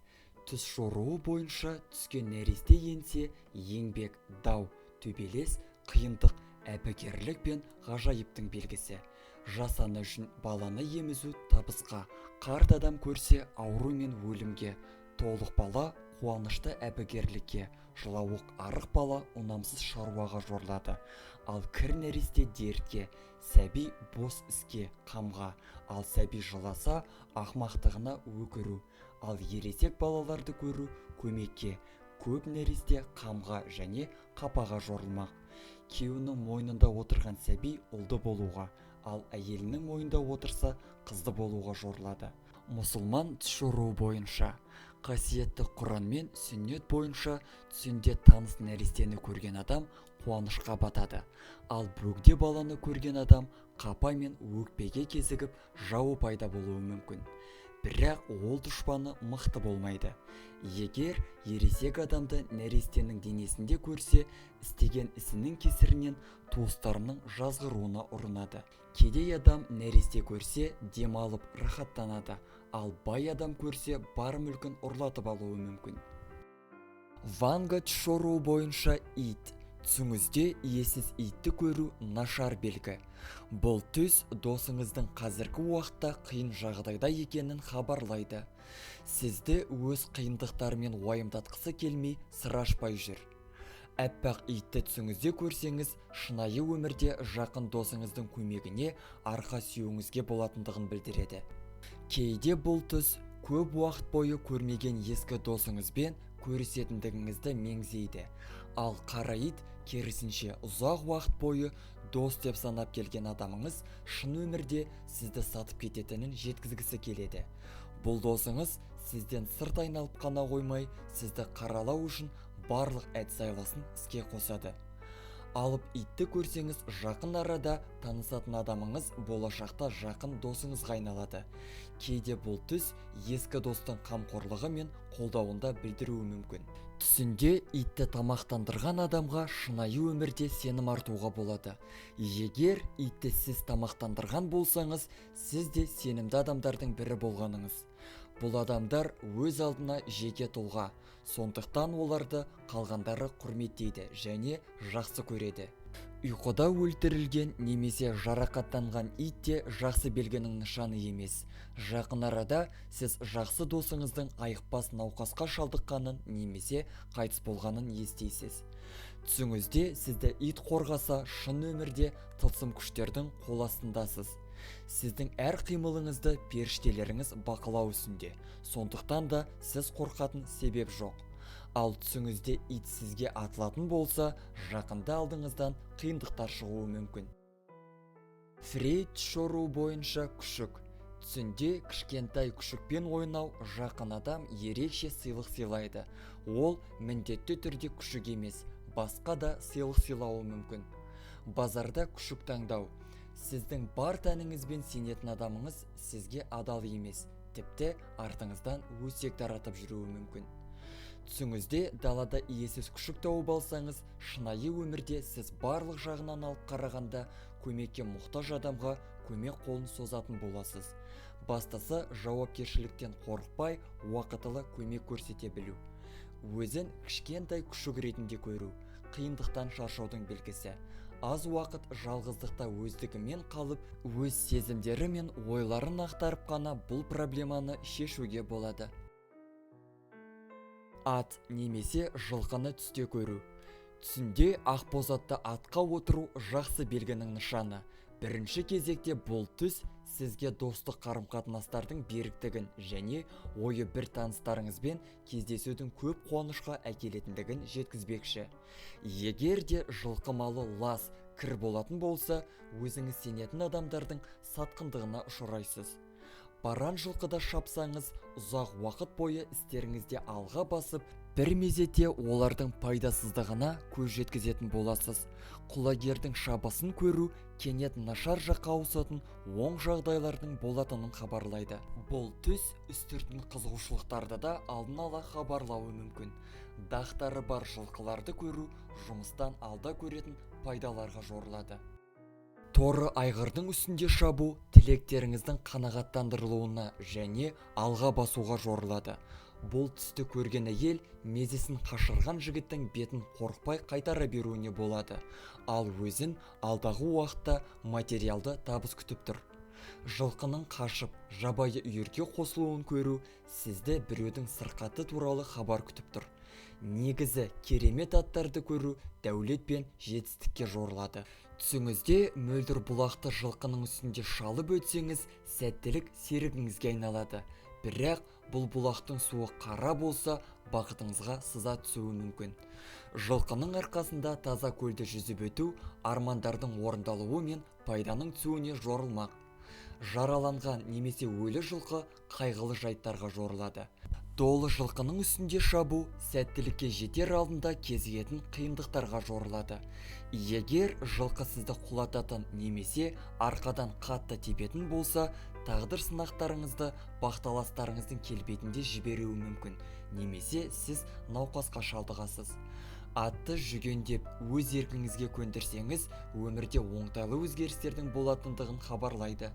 Түс жоруы бойынша түскен нәресте енсе, еңбек, дау, төбелес, қиындық, әбігерлік пен ғажайыптың белгісі. Жас ана үшін баланы емізу табысқа, қарт адам көрсе ауру мен өлімге, толық бала қуанышты әбігерлікке, жылауық арық бала ұнамсыз шаруаға жорлады. Ал кір нәресте дертке, сәби бос іске, қамға, ал сәби жыласа ақмақтығына өкіру, ал ересек балаларды көру көмекке, көп нәресте қамға және қапаға жорылмақ. Күйеуінің мойнында отырған сәби ұлды болуға, ал әйелінің мойнында отырса қызды болуға жорылады. Мұсылман түс жоруы бойынша. Қасиетті Құран мен сүннет бойынша түсінде таныс нәрестені көрген адам қуанышқа батады. Ал бөгде баланы көрген адам қапа мен өкпеге кезігіп жауы пайда болуы мүмкін. Бірақ ол дұшпаны мықты болмайды. Егер ересек адамды нәрестенің денесінде көрсе, істеген ісінің кесірінен туыстарының жазғыруына ұрынады. Кедей адам нәресте көрсе, демалып рахаттанады, ал бай адам көрсе, бар мүлкін ұрлатып алуы мүмкін. Ванга түс жоруы бойынша ит. Түсіңізде иесіз итті көру нашар белгі. Бұл түс досыңыздың қазіргі уақытта қиын жағдайда екенін хабарлайды. Сізді өз қиындықтарымен уайымдатқысы келмей сыр ашпай жүр. Әппақ итті түсіңізде көрсеңіз, шынайы өмірде жақын досыңыздың көмегіне арқа сүйеуіңізге болатындығын білдіреді. Кейде бұл түс көп уақыт бойы көрмеген ескі досыңызбен көрісетіндігіңізді меңзейді. Ал қара ит керісінше ұзақ уақыт бойы дос деп санап келген адамыңыз шын өмірде сізді сатып кететінін жеткізгісі келеді. Бұл досыңыз сізден сырт айналып қана қоймай, сізді қаралау үшін барлық әдіс-айласын іске қосады. Алып итті көрсеңіз, жақын арада танысатын адамыңыз болашақта жақын досыңызға айналады. Кейде бұл түс ескі достың қамқорлығы мен қолдауында білдіруі мүмкін. Түсінде итті тамақтандырған адамға шынайы өмірде сенім артуға болады. Егер итті сіз тамақтандырған болсаңыз, сіз де сенімді адамдардың бірі болғаныңыз. Бұл адамдар өз алдына жеке тұлға, сондықтан оларды қалғандары құрметтейді және жақсы көреді. Ұйқыда өлтірілген немесе жарақаттанған ит те жақсы белгінің нышаны емес. Жақын арада сіз жақсы досыңыздың айықпас науқасқа шалдыққанын немесе қайтыс болғанын естисіз. Түсіңізде сізді ит қорғаса, шын өмірде тылсым күштердің қол астындасыз. Сіздің әр қимылыңызды періштелеріңіз бақылау үстінде, сондықтан да сіз қорқатын себеп жоқ. Ал түсіңізде ит сізге атылатын болса, жақында алдыңыздан қиындықтар шығуы мүмкін. Фрейд түс жоруы бойынша күшік. Түсінде кішкентай күшікпен ойнау жақын адам ерекше сыйлық сыйлайды. Ол міндетті түрде күшік емес, басқа да сыйлық сыйлауы мүмкін. Базарда күшік таңдау. Сіздің бар тәніңізбен сенетін адамыңыз сізге адал емес, тіпті артыңыздан өсек таратып жүруі мүмкін. Түсіңізде далада иесіз күшік тауып алсаңыз, шынайы өмірде сіз барлық жағынан алып қарағанда көмекке мұқтаж адамға көмек қолын созатын боласыз. Бастысы жауапкершіліктен қорықпай, уақытылы көмек көрсете білу. Өзін кішкентай күшік ретінде көру, қиындықтан шаршаудың белгісі. Аз уақыт жалғыздықта өздігімен қалып, өз сезімдері мен ойларын ақтарып қана бұл проблеманы шешуге болады. Ат немесе жылқыны түсте көру. Түсінде ақбозатты атқа отыру жақсы белгінің нышаны. Бірінші кезекте бұл түс сізге достық қарым-қатынастардың беріктігін және ойы бір таныстарыңызбен кездесудің көп қуанышқа әкелетіндігін жеткізбекші. Егер де жылқы малы лас, кір болатын болса, өзіңіз сенетін адамдардың сатқындығына ұшырайсыз. Баран жылқыда шапсаңыз, ұзақ уақыт бойы істеріңізде алға басып, бір мезетте олардың пайдасыздығына көз жеткізетін боласыз. Құлагердің шабасын көру кенет нашар жаққа ауысатын оң жағдайлардың болатынын хабарлайды. Бұл түс үстіртін қызығушылықтарды да алдын ала хабарлауы мүмкін. Дақтары бар жылқыларды көру жұмыстан алда көретін пайдаларға жорылады. Торы айғырдың үстінде шабу тілектеріңіздің қанағаттандырылуына және алға басуға жорылады. Бұл түсті көрген әйел мезесін қашырған жігіттің бетін қорықпай қайтара беруіне болады, ал өзін алдағы уақытта материалды табыс күтіп тұр. Жылқының қашып, жабайы үйірге қосылуын көру сізді біреудің сырқаты туралы хабар күтіп тұр. Негізі керемет аттарды көру дәулет пен жетістікке жорылады. Түсіңізде мөлдір бұлақты жылқының үстінде шалып өтсеңіз, сәттілік серігіңізге айналады. Бірақ бұл бұлақтың суы қара болса, бақытыңызға сыза түсуі мүмкін. Жылқының арқасында таза көлді жүзіп өту армандардың орындалуы мен пайданың түсуіне жорылмақ. Жараланған немесе өлі жылқы қайғылы жайттарға жорылады. Долы жылқының үстінде шабу сәттілікке жетер алдында кезігетін қиындықтарға жорылады. Егер жылқы сізді құлататын немесе арқадан қатты тепетін болса, тағдыр сынақтарыңызды бақталастарыңыздың келбетінде жіберуі мүмкін, немесе сіз науқасқа шалдығасыз. Атты жүгендеп өз еркіңізге көндірсеңіз, өмірде оңтайлы өзгерістердің болатындығын хабарлайды.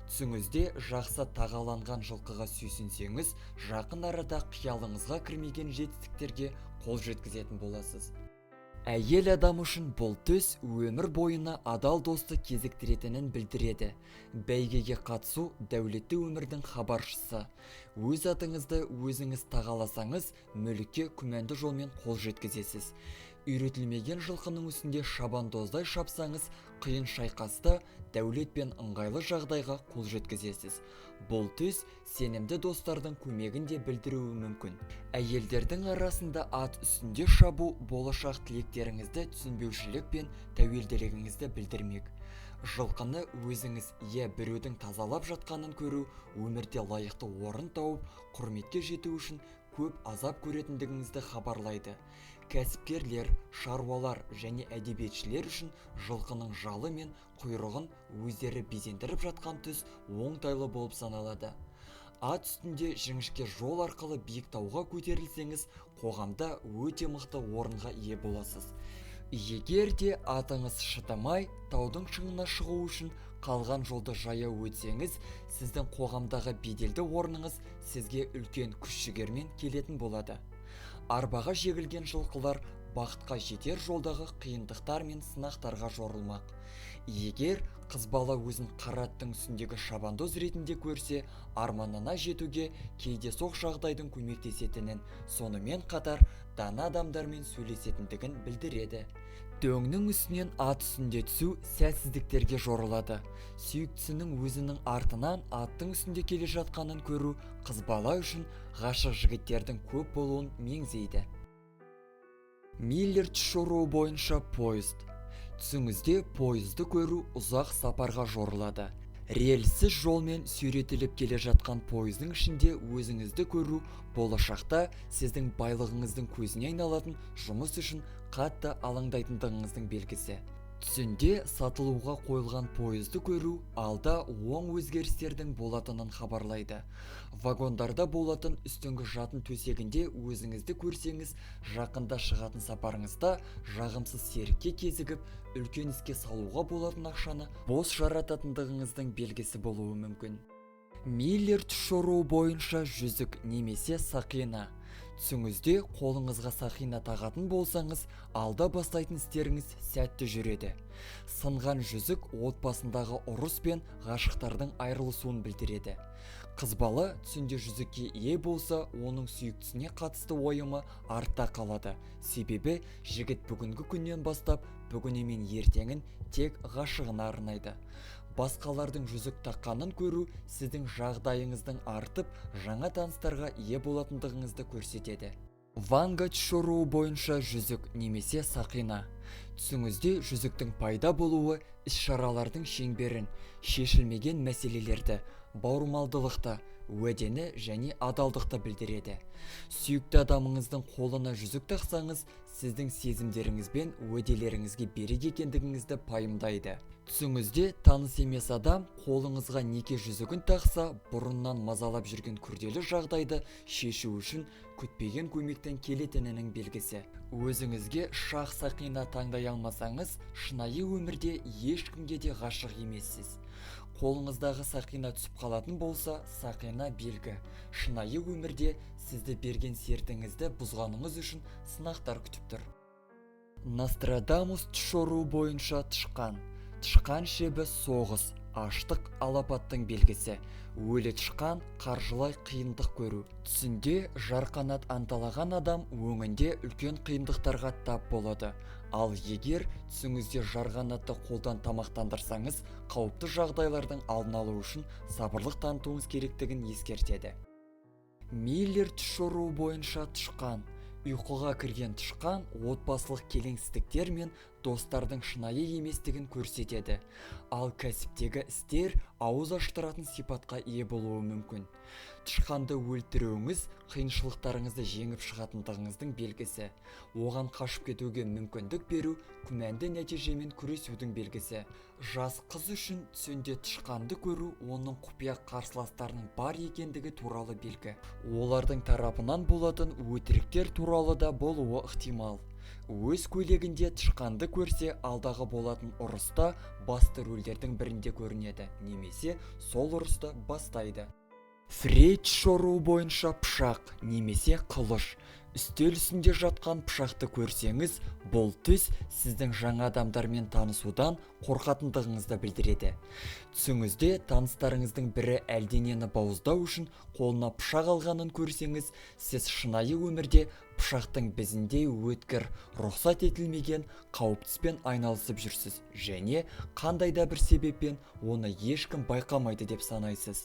Түсіңізде жақсы тағаланған жылқыға сүйсінсеңіз, жақын арада қиялыңызға кірмеген жетістіктерге қол жеткізетін боласыз. Әйел адам үшін бұл түс өмір бойына адал досты кезіктіретінін білдіреді. Бәйгеге қатысу дәулетті өмірдің хабаршысы. Өз атыңызды өзіңіз тағаласаңыз, мүлікке күмәнді жолмен қол жеткізесіз. Үйретілмеген жылқының үстінде шабандоздай шапсаңыз, қиын шайқаста дәулет пен ыңғайлы жағдайға қол жеткізесіз. Бұл түс сенімді достардың көмегін де білдіруі мүмкін. Әйелдердің арасында ат үстінде шабу болашақ тілектеріңізді түсінбеушілік пен тәуелділігіңізді білдірмек. Жылқыны өзіңіз біреудің тазалап жатқанын көру өмірде лайықты орын тауып, құрметке жету үшін көп азап көретіндігіңізді хабарлайды. Кәсіпкерлер, шаруалар және әдебиетшілер үшін жылқының жалы мен құйрығын өздері безендіріп жатқан түс оңтайлы болып саналады. Ат үстінде жіңішке жол арқылы биік тауға көтерілсеңіз, қоғамда өте мықты орынға ие боласыз. Егер де атыңыз шыдамай, таудың шыңына шығу үшін қалған жолды жаяу өтсеңіз, сіздің қоғамдағы беделді орныңыз сізге үлкен күш-жігермен келетін болады. Арбаға жегілген жылқылар бақытқа жетер жолдағы қиындықтар мен сынақтарға жорылмақ. Егер қыз бала өзін қара аттың үстіндегі шабандоз ретінде көрсе, арманына жетуге кейде соқ жағдайдың көмектесетінін, сонымен қатар дана адамдармен сөйлесетіндігін білдіреді. Дөңнің үстінен ат үстінде түсу сәтсіздіктерге жорылады. Сүйіктісінің өзінің артынан аттың үстінде келе жатқанын көру қыз бала үшін ғашық жігіттердің көп болуын меңзейді. Миллер шоруы бойынша поезд. Түсіңізде поезды көру ұзақ сапарға жорылады. Рельсіз жолмен сүйретіліп келе жатқан пойыздың ішінде өзіңізді көру болашақта сіздің байлығыңыздың көзіне айналатын жұмыс үшін қатты алаңдайтындығыңыздың белгісі. Түсінде сатылуға қойылған пойызды көру алда оң өзгерістердің болатынын хабарлайды. Вагондарда болатын үстіңгі жатын төсегінде өзіңізді көрсеңіз, жақында шығатын сапарыңызда жағымсыз серікке кезігіп, үлкен іске салуға болатын ақшаны бос жарататындығыңыздың белгісі болуы мүмкін. Миллер түс жоруы бойынша жүзік немесе сақина. Түсіңізде қолыңызға сақина тағатын болсаңыз, алда бастайтын істеріңіз сәтті жүреді. Сынған жүзік отбасындағы ұрыс пен ғашықтардың айырылысуын білдіреді. Қыз бала түсінде жүзікке ие болса, оның сүйіктісіне қатысты ойымы артта қалады. Себебі жігіт бүгінгі күннен бастап, бүгіні мен ертеңін тек ғашығына арнайды. Басқалардың жүзік таққанын көру сіздің жағдайыңыздың артып, жаңа таныстарға ие болатындығыңызды көрсетеді. Ванга түс жоруы бойынша жүзік немесе сақина. Түсіңізде жүзіктің пайда болуы іс-шаралардың шеңберін, шешілмеген мәселелерді, бауырмалдылықты, уәдені және адалдықты білдіреді. Сүйікті адамыңыздың қолына жүзік тақсаңыз, сіздің сезімдеріңіз бен уәделеріңізге берік екендігіңізді пайымдайды. Түсіңізде таныс емес адам қолыңызға неке жүзігін тақса, бұрыннан мазалап жүрген күрделі жағдайды шешу үшін күтпеген көмектен келетінінің белгісі. Өзіңізге шақ сақина таңдай алмасаңыз, шынайы өмірде ешкімге де ғашық емессіз. Қолыңыздағы сақина түсіп қалатын болса, сақина белгі. Шынайы өмірде сізді берген сертіңізді бұзғаныңыз үшін сынақтар күтіп тұр. Нострадамус түс жоруы бойынша тышқан. Тышқан шебі соғыс, аштық, алапаттың белгісі. Өлі тышқан қаржылай қиындық көру. Түсінде жарқанат анталаған адам өңінде үлкен қиындықтарға тап болады. Ал егер түсіңізде жарғанатты қолдан тамақтандырсаңыз, қауіпті жағдайлардың алдын алу үшін сабырлық танытуыңыз керектігін ескертеді. Миллер түс жоруы бойынша тышқан. Ұйқыға кірген тышқан отбасылық келеңсіздіктер мен достардың шынайы еместігін көрсетеді. Ал кәсіптегі істер ауыз аштыратын сипатқа ие болуы мүмкін. Тышқанды өлтіруіңіз қиыншылықтарыңызды жеңіп шығатындығыңыздың белгісі. Оған қашып кетуге мүмкіндік беру күмәнді нәтижемен күресудің белгісі. Жас қыз үшін түсінде тышқанды көру оның құпия қарсыластарының бар екендігі туралы белгі. Олардың тарапынан болатын өтіріктер туралы да болуы ықтимал. Өз көйлегінде тышқанды көрсе, алдағы болатын ұрыста басты рөлдердің бірінде көрінеді, немесе сол ұрысты бастайды. Фрейд түс жоруы бойынша пышақ немесе қылыш. Үстел үстінде жатқан пышақты көрсеңіз, бұл түс сіздің жаңа адамдармен танысудан қорқатындығыңызды білдіреді. Түсіңізде таныстарыңыздың бірі әлденені бауыздау үшін қолына пышақ алғанын көрсеңіз, сіз шынайы өмірде пышақтың бізіндей өткір, рұқсат етілмеген қауіптіспен айналысып жүрсіз, және қандай да бір себеппен оны ешкім байқамайды деп санайсыз.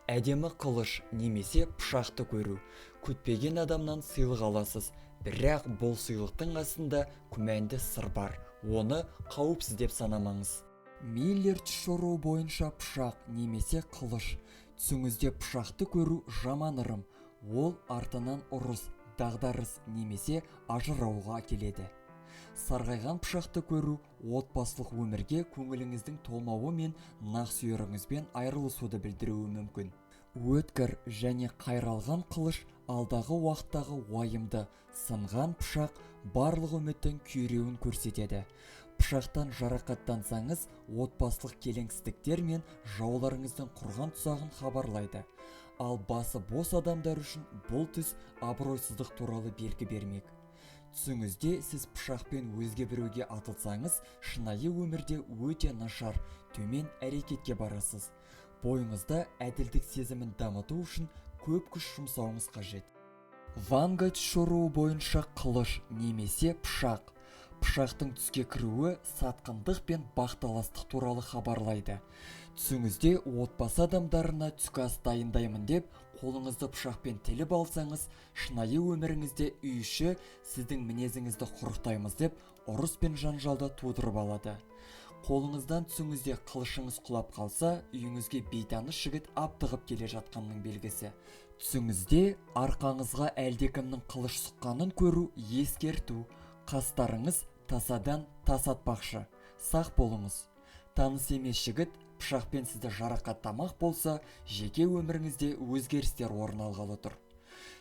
Әдемі қылыш немесе пышақты көру. Күтпеген адамнан сыйлық аласыз, бірақ бұл сыйлықтың астында күмәнді сыр бар. Оны қауіпсіз деп санамаңыз. Миллер түс жоруы бойынша пышақ немесе қылыш. Түсіңізде пышақты көру жаман ырым. Ол артынан ұрыс, дағдарыс немесе ажырауға келеді. Сарғайған пышақты көру отбасылық өмірге көңіліңіздің толмауы мен нақсүйеріңізбен айырылысуды білдіруі мүмкін. Өткір және қайралған қылыш алдағы уақыттағы уайымды, сынған пышақ барлық үміттің күйреуін көрсетеді. Пышақтан жарақаттансаңыз, отбасылық келеңсіздіктер мен жауларыңыздың құрған тұзағын хабарлайды. Ал басы бос адамдар үшін бұл түс абыройсыздық туралы белгі бермек. Түсіңізде сіз пышақпен өзге біреуге атылсаңыз, шынайы өмірде өте нашар, төмен әрекетке барасыз. Бойыңызда әділдік сезімін дамыту үшін көп күш жұмсауыңыз қажет. Ванга түс жоруы бойынша қылыш немесе пышақ. Пышақтың түске кіруі сатқындық пен бақталастық туралы хабарлайды. Түсіңізде отбасы адамдарына түскі ас дайындаймын деп, қолыңызды пышақпен тіліп алсаңыз, шынайы өміріңізде үй іші сіздің мінезіңізді құрықтаймыз деп, ұрыс пен жанжалды тудырып алады. Қолыңыздан түсіңізде қылышыңыз құлап қалса, үйіңізге бейтаныс жігіт аптығып келе жатқанның белгісі. Түсіңізде арқаңызға әлдекімнің қылыш сұққанын көру ескерту. Қастарыңыз тасадан тас атпақшы. Сақ болыңыз. Таныс емес жігіт пышақпен сізді жарақаттамақ болса, жеке өміріңізде өзгерістер орын алғалы тұр.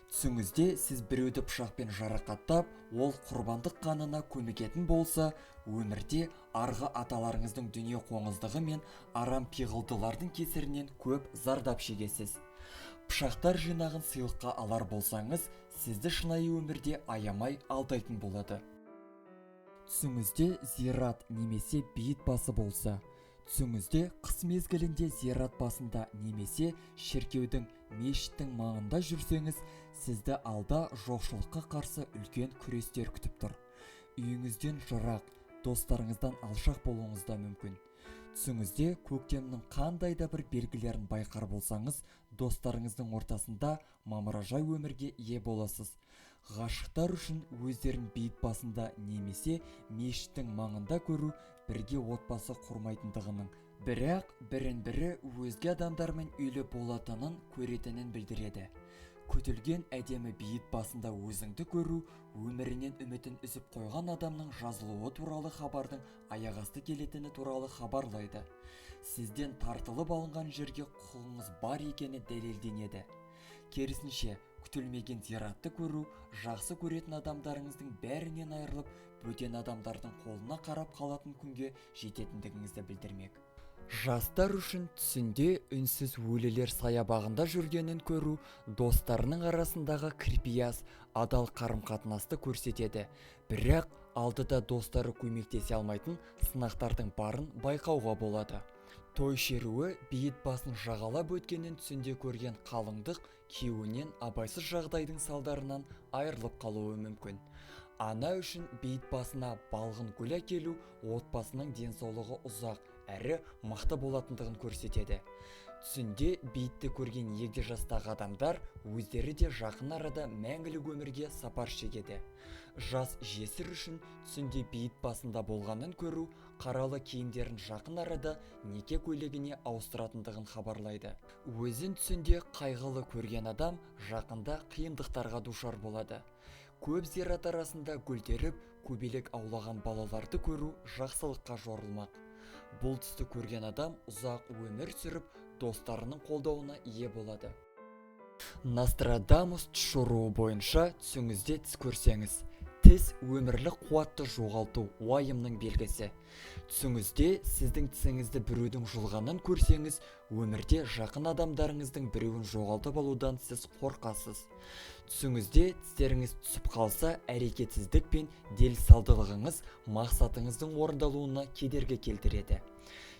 Түсіңізде сіз біреуді пышақпен жарақаттап, ол құрбандық қанына көмекетін болса, өмірде арғы аталарыңыздың дүние қоңыздығы мен арам пиғылдылардың кесірінен көп зардап шегесіз. Пышақтар жинағын сыйлыққа алар болсаңыз, сізді шынайы өмірде аямай алдайтын болады. Түсіңізде зират немесе бейіт басы болса, түсіңізде қыс мезгілінде зират басында немесе шіркеудің, мешіттің маңында жүрсеңіз, сізді алда жоқшылыққа қарсы үлкен күрестер күтіп тұр. Үйіңізден жырақ, достарыңыздан алшақ болуыңыз да мүмкін. Түсіңізде көктемнің қандай да бір белгілерін байқар болсаңыз, достарыңыздың ортасында мамыражай өмірге ие боласыз. Ғашықтар үшін өздерін бейіт басында немесе мешіттің маңында көру бірге отбасы құрмайтындығының, бірақ бірін-бірі өзге адамдармен үйлі болатынын көретінін білдіреді. Күтілген әдемі бейіт басында өзіңді көру, өмірінен үмітін үзіп қойған адамның жазылуы туралы хабардың аяқасты келетіні туралы хабарлайды. Сізден тартылып алынған жерге құқығыңыз бар екені дәлелденеді. Керісінше, күтілмеген зиратты көру, жақсы көретін адамдарыңыздың бәрінен айырылып, бөтен адамдардың қолына қарап қалатын күнге жететіндігіңізді білдірмек. Жастар үшін түсінде үнсіз өлілер саябағында жүргенін көру, достарының арасындағы кірпияз, адал қарым-қатынасты көрсетеді. Бірақ алдыда достары көмектесе алмайтын сынақтардың барын байқауға болады. Той шеруі бейіт басын жағалап өткенін түсінде көрген қалыңдық күйеуінен абайсыз жағдайдың салдарынан айырылып қалуы мүмкін. Ана үшін бейіт басына балғын гүл әкелу отбасының денсаулығы ұзақ әрі мықты болатындығын көрсетеді. Түсінде бейітті көрген егде жастағы адамдар өздері де жақын арада мәңгілік өмірге сапар шегеді. Жас жесір үшін түсінде бейіт басында болғанын көру, қаралы киімдерін жақын арада неке көйлегіне ауыстыратындығын хабарлайды. Өзін түсінде қайғылы көрген адам жақында қиындықтарға душар болады. Көп зират арасында гүлдеріп, көбелек аулаған балаларды көру жақсылыққа жорылмақ. Бұл түсті көрген адам ұзақ өмір сүріп, достарының қолдауына ие болады. Нострадамус түс жоруы бойынша түсіңізде түс көрсеңіз, тіс өмірлік қуатты жоғалту уайымның белгісі. Түсіңізде сіздің тісіңізді біреудің жұлғанын көрсеңіз, өмірде жақын адамдарыңыздың біреуін жоғалтып алудан сіз қорқасыз. Түсіңізде тістеріңіз түсіп қалса, әрекетсіздік пен делсалдылығыңыз мақсатыңыздың орындалуына кедергі келтіреді.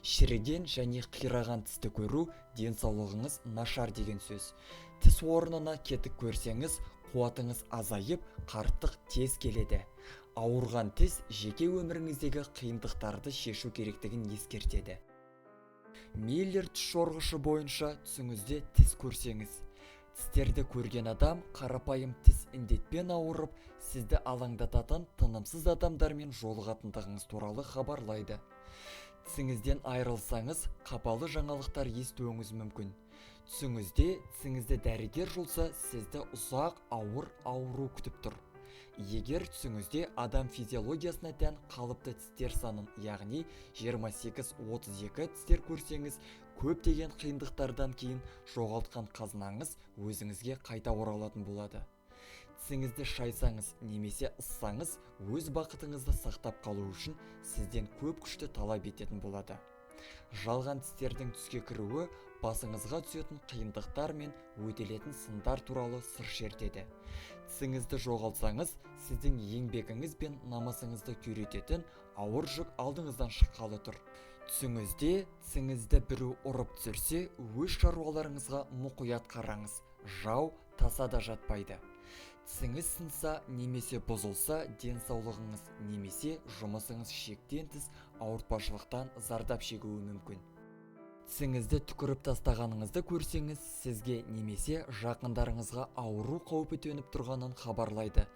Шіріген және қираған тісті көру денсаулығыңыз нашар деген сөз. Тіс орнына кетік көрсеңіз, қуатыңыз азайып, қарттық тез келеді. Ауырған тіс жеке өміріңіздегі қиындықтарды шешу керектігін ескертеді. Миллер түс жорғышы бойынша түсіңізде тіс көрсеңіз, тістерді көрген адам қарапайым тіс індетпен ауырып, сізді алаңдататын тынымсыз адамдармен жолығатындығыңыз туралы хабарлайды. Тісіңізден айырылсаңыз, қапалы жаңалықтар естуіңіз мүмкін. Түсіңізде тісіңізді дәрігер жұлса, сізді ұзақ ауыр ауру күтіп тұр. Егер түсіңізде адам физиологиясына тән қалыпты тістер санын, яғни 28-32 тістер көрсеңіз, көптеген қиындықтардан кейін жоғалтқан қазынаңыз өзіңізге қайта оралатын болады. Тісіңізді шайсаңыз немесе ыссаңыз, өз бақытыңызды сақтап қалу үшін сізден көп күшті талап ететін болады. Жалған тістердің түске кіруі басыңызға түсетін қиындықтар мен өтелетін сындар туралы сыр шертеді. Тісіңізді жоғалтсаңыз, сіздің еңбегіңіз бен намысыңызды күйрететін ауыр жүк алдыңыздан шыққалы тұр. Түсіңізде тісіңізді біреу ұрып түсірсе, өз шаруаларыңызға мұқият қараңыз. Жау тасада жатпайды. Тісіңіз сынса немесе бұзылса, денсаулығыңыз немесе жұмысыңыз шектен тыс ауыртпашылықтан зардап шегуі мүмкін. Тісіңізді түкіріп тастағаныңызды көрсеңіз, сізге немесе жақындарыңызға ауру қаупі төніп тұрғанын хабарлайды.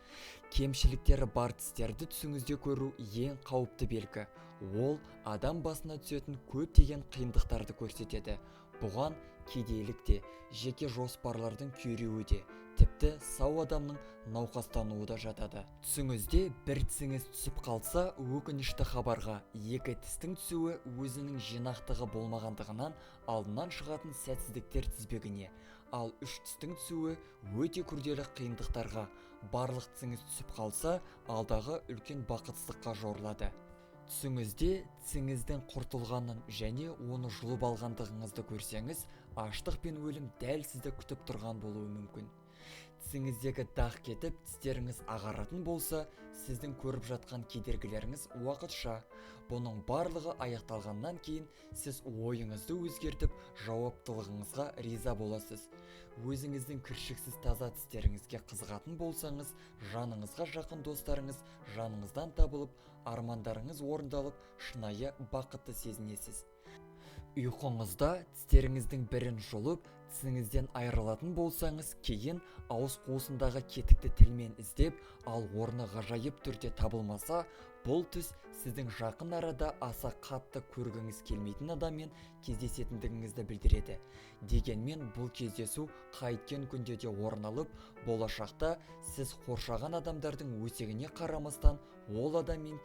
Кемшіліктері бар тістерді түсіңізде көру ең қауіпті белгі. Ол адам басына түсетін көптеген қиындықтарды көрсетеді. Бұған кедейлік те, жеке жоспарлардың күйреуі де, тіпті сау адамның науқастануы да жатады. Түсіңізде бір тісіңіз түсіп қалса, өкінішті хабарға, екі тістің түсуі өзінің жинақтығы болмағандығынан алдынан шығатын сәтсіздіктер тізбегіне, ал үш тістің түсуі өте күрделі қиындықтарға. Барлық тісіңіз түсіп қалса, алдағы үлкен бақытсыздыққа жорылады. Түсіңізде тісіңіздің құртылғанын және оны жұлып алғандығыңызды көрсеңіз, аштық пен өлім дәл сізді күтіп тұрған болуы мүмкін. Тісіңіздегі дақ кетіп, тістеріңіз ағаратын болса, сіздің көріп жатқан кедергілеріңіз уақытша. Бұның барлығы аяқталғаннан кейін сіз ойыңызды өзгертіп, жауаптылығыңызға риза боласыз. Өзіңіздің кіршіксіз таза тістеріңізге қызығатын болсаңыз, жаныңызға жақын достарыңыз жаныңыздан табылып, армандарыңыз орындалып, шынайы бақытты сезінесіз. Ұйқыңызда тістеріңіздің бірін жұлып, тісіңізден айырылатын болсаңыз, кейін ауыз қуысындағы кетікті тілмен іздеп, ал орны ғажайып түрде табылмаса, бұл тіс сіздің жақын арада аса қатты көргіңіз келмейтін адаммен кездесетіндігіңізді білдіреді. Дегенмен бұл кездесу қайткен күнде де орын алып, болашақта сіз қоршаған адамдардың өсегіне қарамастан ол адаммен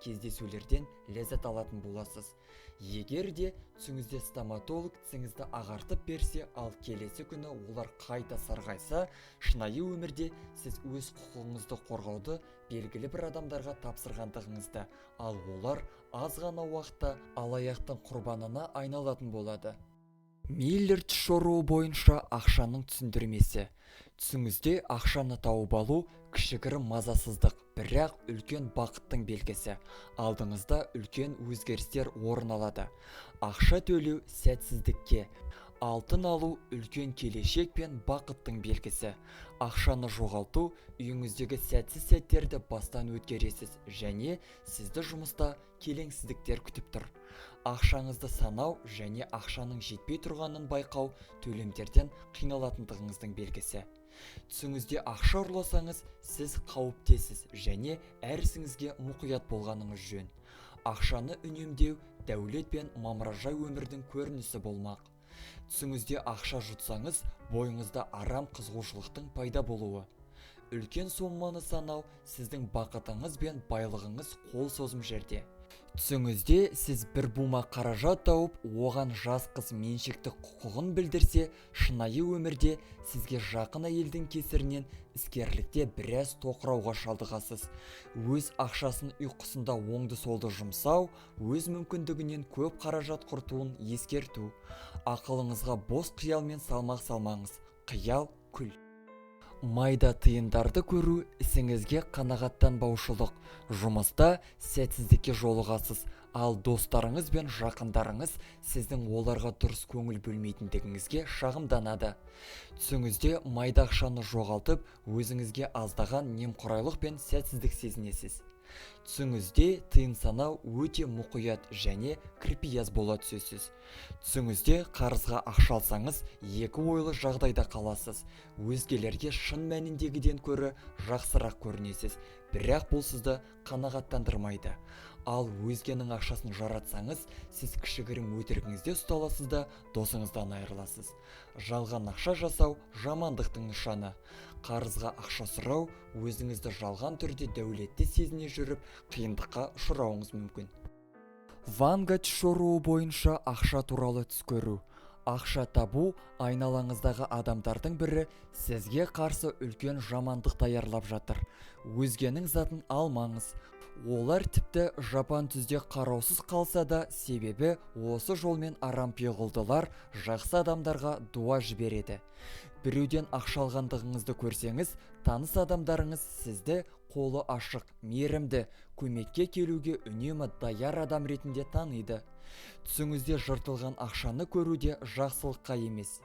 кездесулерден ләззат алатын боласыз. Егер де түсіңізде стоматолог тісіңізді ағартып берсе, ал келесі күні олар қайта сарғайса, шынайы өмірде сіз өз құқығыңызды қорғауды белгілі бір адамдарға тапсырғандығыңызды, ал олар аз ғана уақытта алаяқтың құрбанына айналатын болады. Миллер тіс жоруы бойынша ақшаның түсіндірмесі. Түсіңізде ақшаны тауып алу кішігірім мазасыздық, бірақ үлкен бақыттың белгісі. Алдыңызда үлкен өзгерістер орын алады. Ақша төлеу сәтсіздікке, алтын алу үлкен келешек пен бақыттың белгісі. Ақшаны жоғалту үйіңіздегі сәтсіз сәттерді бастан өткересіз және сізді жұмыста келеңсіздіктер күтіп тұр. Ақшаңызды санау және ақшаның жетпей тұрғанын байқау төлемдерден қиналатындығыңыздың белгісі. Түсіңізде ақша ұрласаңыз, сіз қауіптесіз және әр ісіңізге мұқият болғаныңыз жөн. Ақшаны үнемдеу дәулет пен мамыражай өмірдің көрінісі болмақ. Түсіңізде ақша жұтсаңыз, бойыңызда арам қызығушылықтың пайда болуы. Үлкен соманы санау сіздің бақытыңыз бен байлығыңыз қол созым жерде. Түсіңізде сіз бір бума қаражат тауып, оған жас қыз меншікті құқығын білдірсе, шынайы өмірде сізге жақын әйелдің кесірінен іскерлікте біраз тоқырауға шалдығасыз. Өз ақшасын ұйқысында оңды-солды жұмсау, өз мүмкіндігінен көп қаражат құртуын ескерту. Ақылыңызға бос қиялмен салмақ салмаңыз. Қиял күл. Майда тиындарды көру ісіңізге қанағаттанбаушылық. Жұмыста сәтсіздікке жолығасыз, ал достарыңыз бен жақындарыңыз сіздің оларға дұрыс көңіл бөлмейтіндігіңізге шағымданады. Түсіңізде майда ақшаны жоғалтып, өзіңізге аздаған немқұрайлық пен сәтсіздік сезінесіз. Түсіңізде тиын санау өте мұқият және кірпияз бола түсесіз. Түсіңізде қарызға ақша алсаңыз, екі ойлы жағдайда қаласыз. Өзгелерге шын мәніндегіден көрі жақсырақ көрінесіз, бірақ бұл сізді қанағаттандырмайды. Ал өзгенің ақшасын жаратсаңыз, сіз кішігірім өтірігіңізде ұсталасыз да досыңыздан айырыласыз. Жалған ақша жасау жамандықтың нышаны. Қарызға ақша сұрау өзіңізді жалған түрде дәулетті сезіне жүріп, қиындыққа ұшырауыңыз мүмкін. Ванга тіс жоруы бойынша ақша туралы түс көру. Ақша табу айналаңыздағы адамдардың бірі сізге қарсы үлкен жамандық даярлап жатыр. Өзгенің затын алмаңыз. Олар тіпті жапан түзде қараусыз қалса да, себебі осы жолмен арам пиғылдылар жақсы адамдарға дуа жібереді. Біреуден ақша алғандығыңызды көрсеңіз, таныс адамдарыңыз сізді қолы ашық, мейірімді, көмекке келуге үнемі даяр адам ретінде таниды. Түсіңізде жыртылған ақшаны көруде жақсылыққа емес.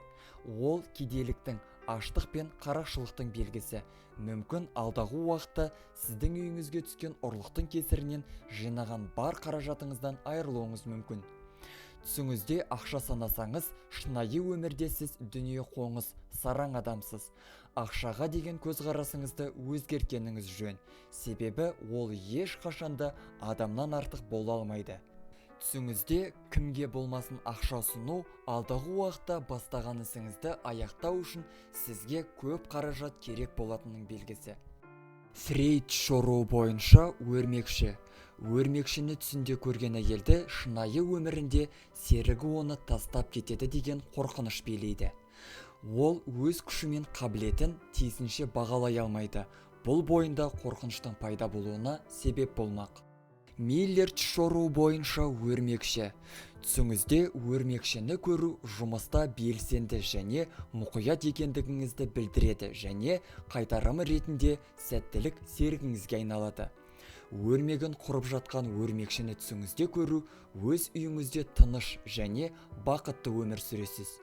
Ол кедейліктің, аштық пен қарақшылықтың белгісі. Мүмкін алдағы уақытта сіздің үйіңізге түскен ұрлықтың кесірінен жинаған бар қаражатыңыздан айырылуыңыз мүмкін. Түсіңізде ақша санасаңыз, шынайы өмірде сіз дүние қоңыз, сараң адамсыз. Ақшаға деген көзқарасыңызды өзгерткеніңіз жөн. Себебі ол ешқашанда адамнан артық бола алмайды. Түсіңізде кімге болмасын ақша ұсыну, алдағы уақытта бастаған ісіңізді аяқтау үшін сізге көп қаражат керек болатынның белгісі. Фрейд шоруы бойынша өрмекші. Өрмекшіні түсінде көрген әйелді шынайы өмірінде серігі оны тастап кетеді деген қорқыныш билейді. Ол өз күші мен қабілетін тиісінше бағалай алмайды. Бұл бойында қорқыныштың пайда болуына себеп болмақ. Миллерт шоруы бойынша өрмекші. Түсіңізде өрмекшіні көру жұмыста белсенді және мұқият екендігіңізді білдіреді және қайтарымы ретінде сәттілік серігіңізге айналады. Өрмегін құрып жатқан өрмекшіні түсіңізде көру, өз үйіңізде тыныш және бақытты өмір сүресіз.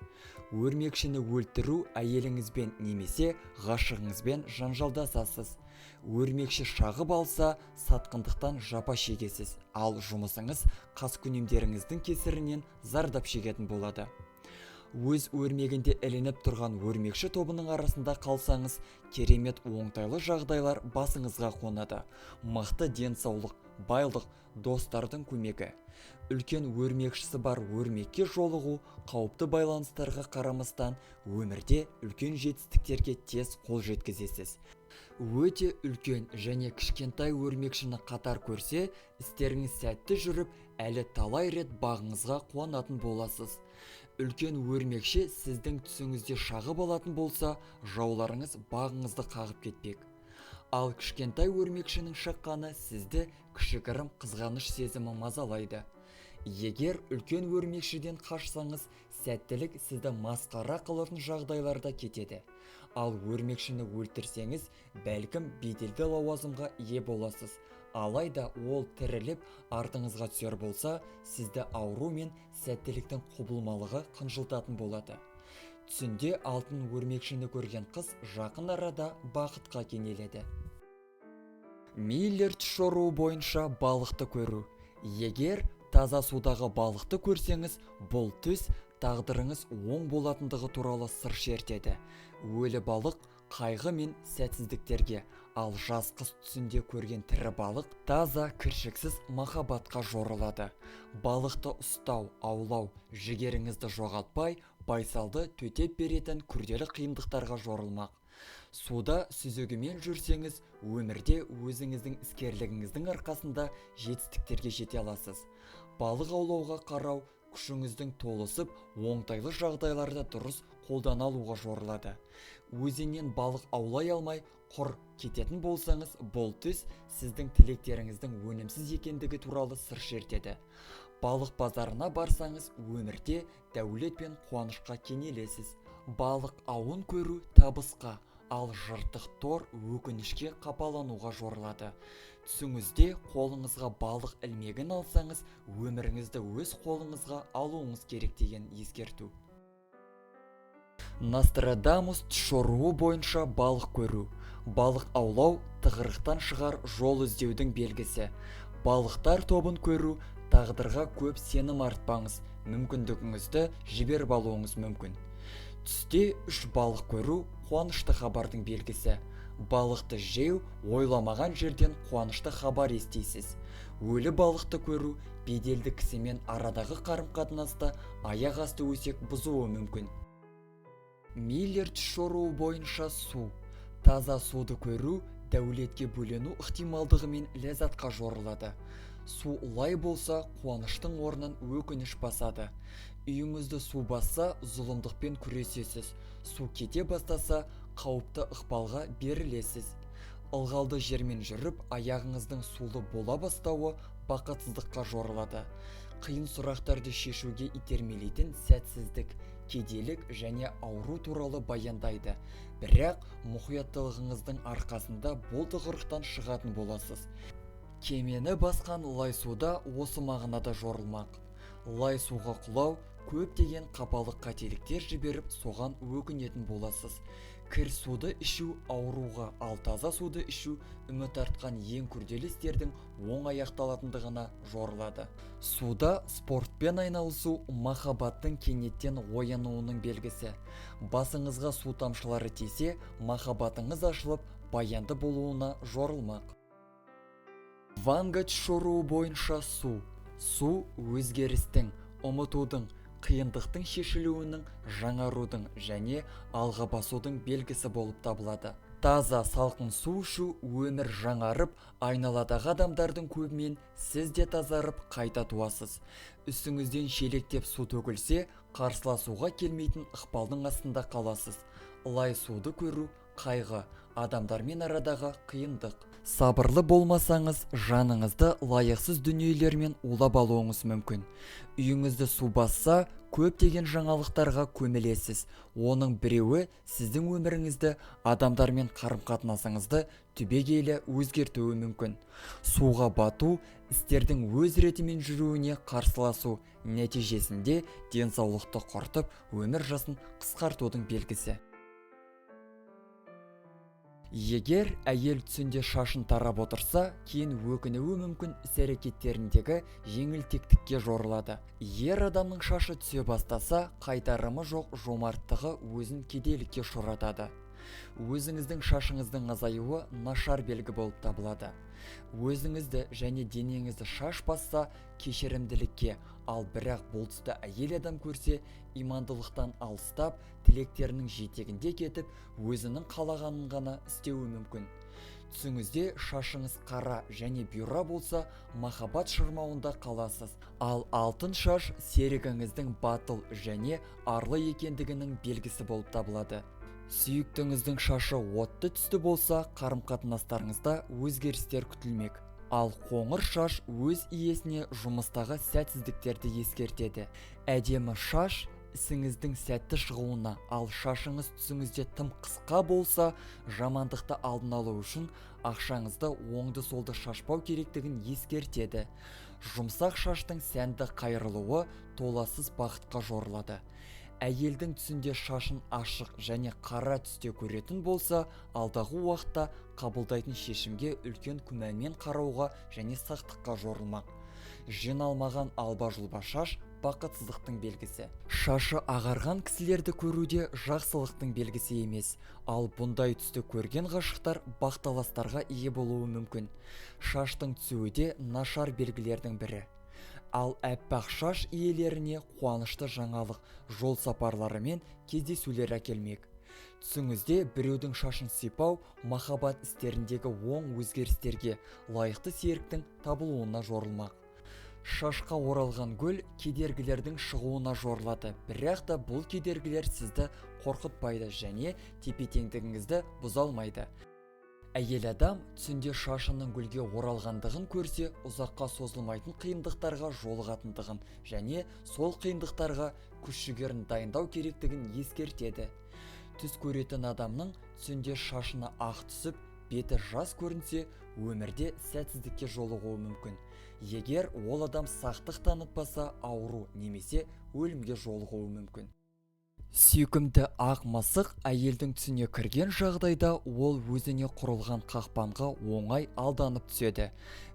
Өрмекшіні өлтіру әйеліңізбен немесе ғашығыңызбен жанжалдасасыз. Өрмекші шағып алса, сатқындықтан жапа шегесіз, ал жұмысыңыз қаскүнемдеріңіздің кесірінен зардап шегетін болады. Өз өрмегінде ілініп тұрған өрмекші тобының арасында қалсаңыз, керемет оңтайлы жағдайлар басыңызға қонады. Мықты денсаулық, байлық, достардың көмегі. Үлкен өрмекшісі бар өрмекке жолығу, қауіпті байланыстарға қарамастан, өмірде үлкен жетістіктерге тез қол жеткізесіз. Өте үлкен және кішкентай өрмекшіні қатар көрсе, істеріңіз сәтті жүріп, әлі талай рет бағыңызға қуанатын боласыз. Үлкен өрмекші сіздің түсіңізде шағып алатын болса, жауларыңыз бағыңызды қағып кетпек. Ал кішкентай өрмекшінің шыққаны сізді кішігірім қызғаныш сезімі мазалайды. Егер үлкен өрмекшіден қашсаңыз, сәттілік сізді масқара қылатын жағдайларда кетеді. Ал өрмекшіні өлтірсеңіз, бәлкім беделді лауазымға ие боласыз. Алайда ол тіріліп артыңызға түсер болса, сізді ауру мен сәттіліктің құбылмалығы қынжылтатын болады. Түсінде алтын өрмекшіні көрген қыз жақын арада бақытқа кенеледі. Миллерт шоруы бойынша балықты көру. Егер таза судағы балықты көрсеңіз, бұл түс тағдырыңыз оң болатындығы туралы сыр шертеді. Өлі балық қайғы мен сәтсіздіктерге, ал жас қыз түсінде көрген тірі балық таза кіршіксіз махаббатқа жорылады. Балықты ұстау, аулау, жігеріңізді жоғалтпай, байсалды төтеп беретін күрделі қиындықтарға жорылмақ. Суда сүзігімен жүрсеңіз, өмірде өзіңіздің іскерлігіңіздің арқасында жетістіктерге жете аласыз. Балық аулауға қарау, күшіңіздің толысып, оңтайлы жағдайларда дұрыс қолдана алуға жорылады. Өзеннен балық аулай алмай, құр кететін болсаңыз, бұл түс сіздің тілектеріңіздің өнімсіз екендігі туралы сыр шертеді. Балық базарына барсаңыз, өмірде дәулет пен қуанышқа кенелесіз. Балық ауын көру табысқа, ал жыртық тор өкінішке қапалануға жорылады. Түсіңізде қолыңызға балық ілмегін алсаңыз, өміріңізді өз қолыңызға алуыңыз керек деген ескерту. Нострадамус шоруы бойынша балық көру. Балық аулау тығырықтан шығар жол іздеудің белгісі. Балықтар тобын көру, тағдырға көп сенім артпаңыз, мүмкіндігіңізді жіберіп алуыңыз мүмкін. Түсте 3 балық көру қуанышты хабардың белгісі. Балықты жеу, ойламаған жерден қуанышты хабар естисіз. Өлі балықты көру, беделді кісімен арадағы қарым-қатынасты аяқ асты өсек бұзуы мүмкін. Миллерт шоруы бойынша су. Таза суды көру, дәулетке бөлену ықтималдығымен ләззатқа жорылады. Су лай болса, қуаныштың орнын өкініш басады. Үйіңізді су басса, зұлымдықпен күресесіз. Су кете бастаса, қауіпті ықпалға берілесіз. Ылғалды жермен жүріп, аяғыңыздың сулы бола бастауы бақытсыздыққа жорылады. Қиын сұрақтарды шешуге итермелейтін сәтсіздік, кедейлік және ауру туралы баяндайды. Бірақ мұқияттылығыңыздың арқасында бұл тығырықтан шығатын боласыз. Кемені басқан лай суда осы мағынада жорылмақ. Лай суға құлау көптеген қапалық қателіктер жіберіп, соған өкінетін боласыз. кір суды ішу ауруға, ал таза суды ішу үміт артқан ең күрделі істердің оң аяқталатындығына жорылады. Суда спортпен айналысу махаббаттың кенеттен оянуының белгісі. Басыңызға су тамшылары тисе, махаббатыңыз ашылып, баянды болуына жорылмақ. Ван Гогь шоруы бойынша су. Су өзгерістің, ұмытудың, қиындықтың шешілуінің, жаңарудың және алға басудың белгісі болып табылады. Таза салқын су ішу өмір жаңарып, айналадағы адамдардың көбімен сіз де тазарып қайта туасыз. Үстіңізден шелектеп су төгілсе, қарсыласуға келмейтін ықпалдың астында қаласыз. Лай суды көру қайғы, адамдармен арадағы қиындық. Сабырлы болмасаңыз, жаныңызды лайықсыз дүниелермен улап алуыңыз мүмкін. Үйіңізді су басса, көптеген жаңалықтарға көмілесіз. Оның біреуі сіздің өміріңізді, адамдармен қарым-қатынасыңызды түбегейлі өзгертуі мүмкін. Суға бату, істердің өз ретімен жүруіне қарсыласу, нәтижесінде денсаулықты құртып, өмір жасын қысқартудың белгісі. Егер әйел түсінде шашын тарап отырса, кейін өкінуі мүмкін іс-әрекеттеріндегі жеңілтектікке жорылады. Ер адамның шашы түсе бастаса, қайтарымы жоқ жомарттығы өзін кедейлікке ұшыратады. Өзіңіздің шашыңыздың азаюы нашар белгі болып табылады. Өзіңізді және денеңізді шаш басса, кешірімділікке, ал бірақ бұл тұста әйел адам көрсе, имандылықтан алыстап, тілектерінің жетегінде кетіп, өзінің қалағанын ғана істеуі мүмкін. Түсіңізде шашыңыз қара және бұйра болса, махаббат шырмауында қаласыз. Ал алтын шаш серігіңіздің батыл және арлы екендігінің белгісі болып табылады. Сүйіктіңіздің шашы отты түсті болса, қарым-қатынастарыңызда өзгерістер күтілмек. Ал қоңыр шаш өз иесіне жұмыстағы сәтсіздіктерді ескертеді. Әдемі шаш ісіңіздің сәтті шығуына, ал шашыңыз түсіңізде тым қысқа болса, жамандықты алдын алу үшін ақшаңызды оңды-солды шашпау керектігін ескертеді. Жұмсақ шаштың сәнді қайырылуы толассыз бақытқа жорылады. Әйелдің түсінде шашын ашық және қара түсте көретін болса, алдағы уақытта қабылдайтын шешімге үлкен күмәнмен қарауға және сақтыққа жорылмақ. Жиналмаған алба-жұлба шаш бақытсыздықтың белгісі. Шашы ағарған кісілерді көруде жақсылықтың белгісі емес, ал бұндай түсті көрген ғашықтар бақталастарға ие болуы мүмкін. Шаштың түсуі де нашар белгілердің бірі. Ал әппақ шаш иелеріне қуанышты жаңалық, жол сапарлары мен кездесулер әкелмек. Түсіңізде біреудің шашын сипау, махаббат істеріндегі оң өзгерістерге, лайықты серіктің табылуына жорылмақ. Шашқа оралған гүл кедергілердің шығуына жорылады, бірақ та бұл кедергілер сізді қорқытпайды және тепе-теңдігіңізді бұза алмайды. Әйел адам түсінде шашының гүлге оралғандығын көрсе, ұзаққа созылмайтын қиындықтарға жолығатындығын және сол қиындықтарға күш-жігерін дайындау керектігін ескертеді. Түс көретін адамның түсінде шашына ақ түсіп, беті жас көрінсе, өмірде сәтсіздікке жолығуы мүмкін. Егер ол адам сақтық танытпаса, ауру немесе өлімге жолығуы мүмкін. Сүйкімді ақ мысық әйелдің түсіне кірген жағдайда ол өзіне құрылған қақпанға оңай алданып түседі.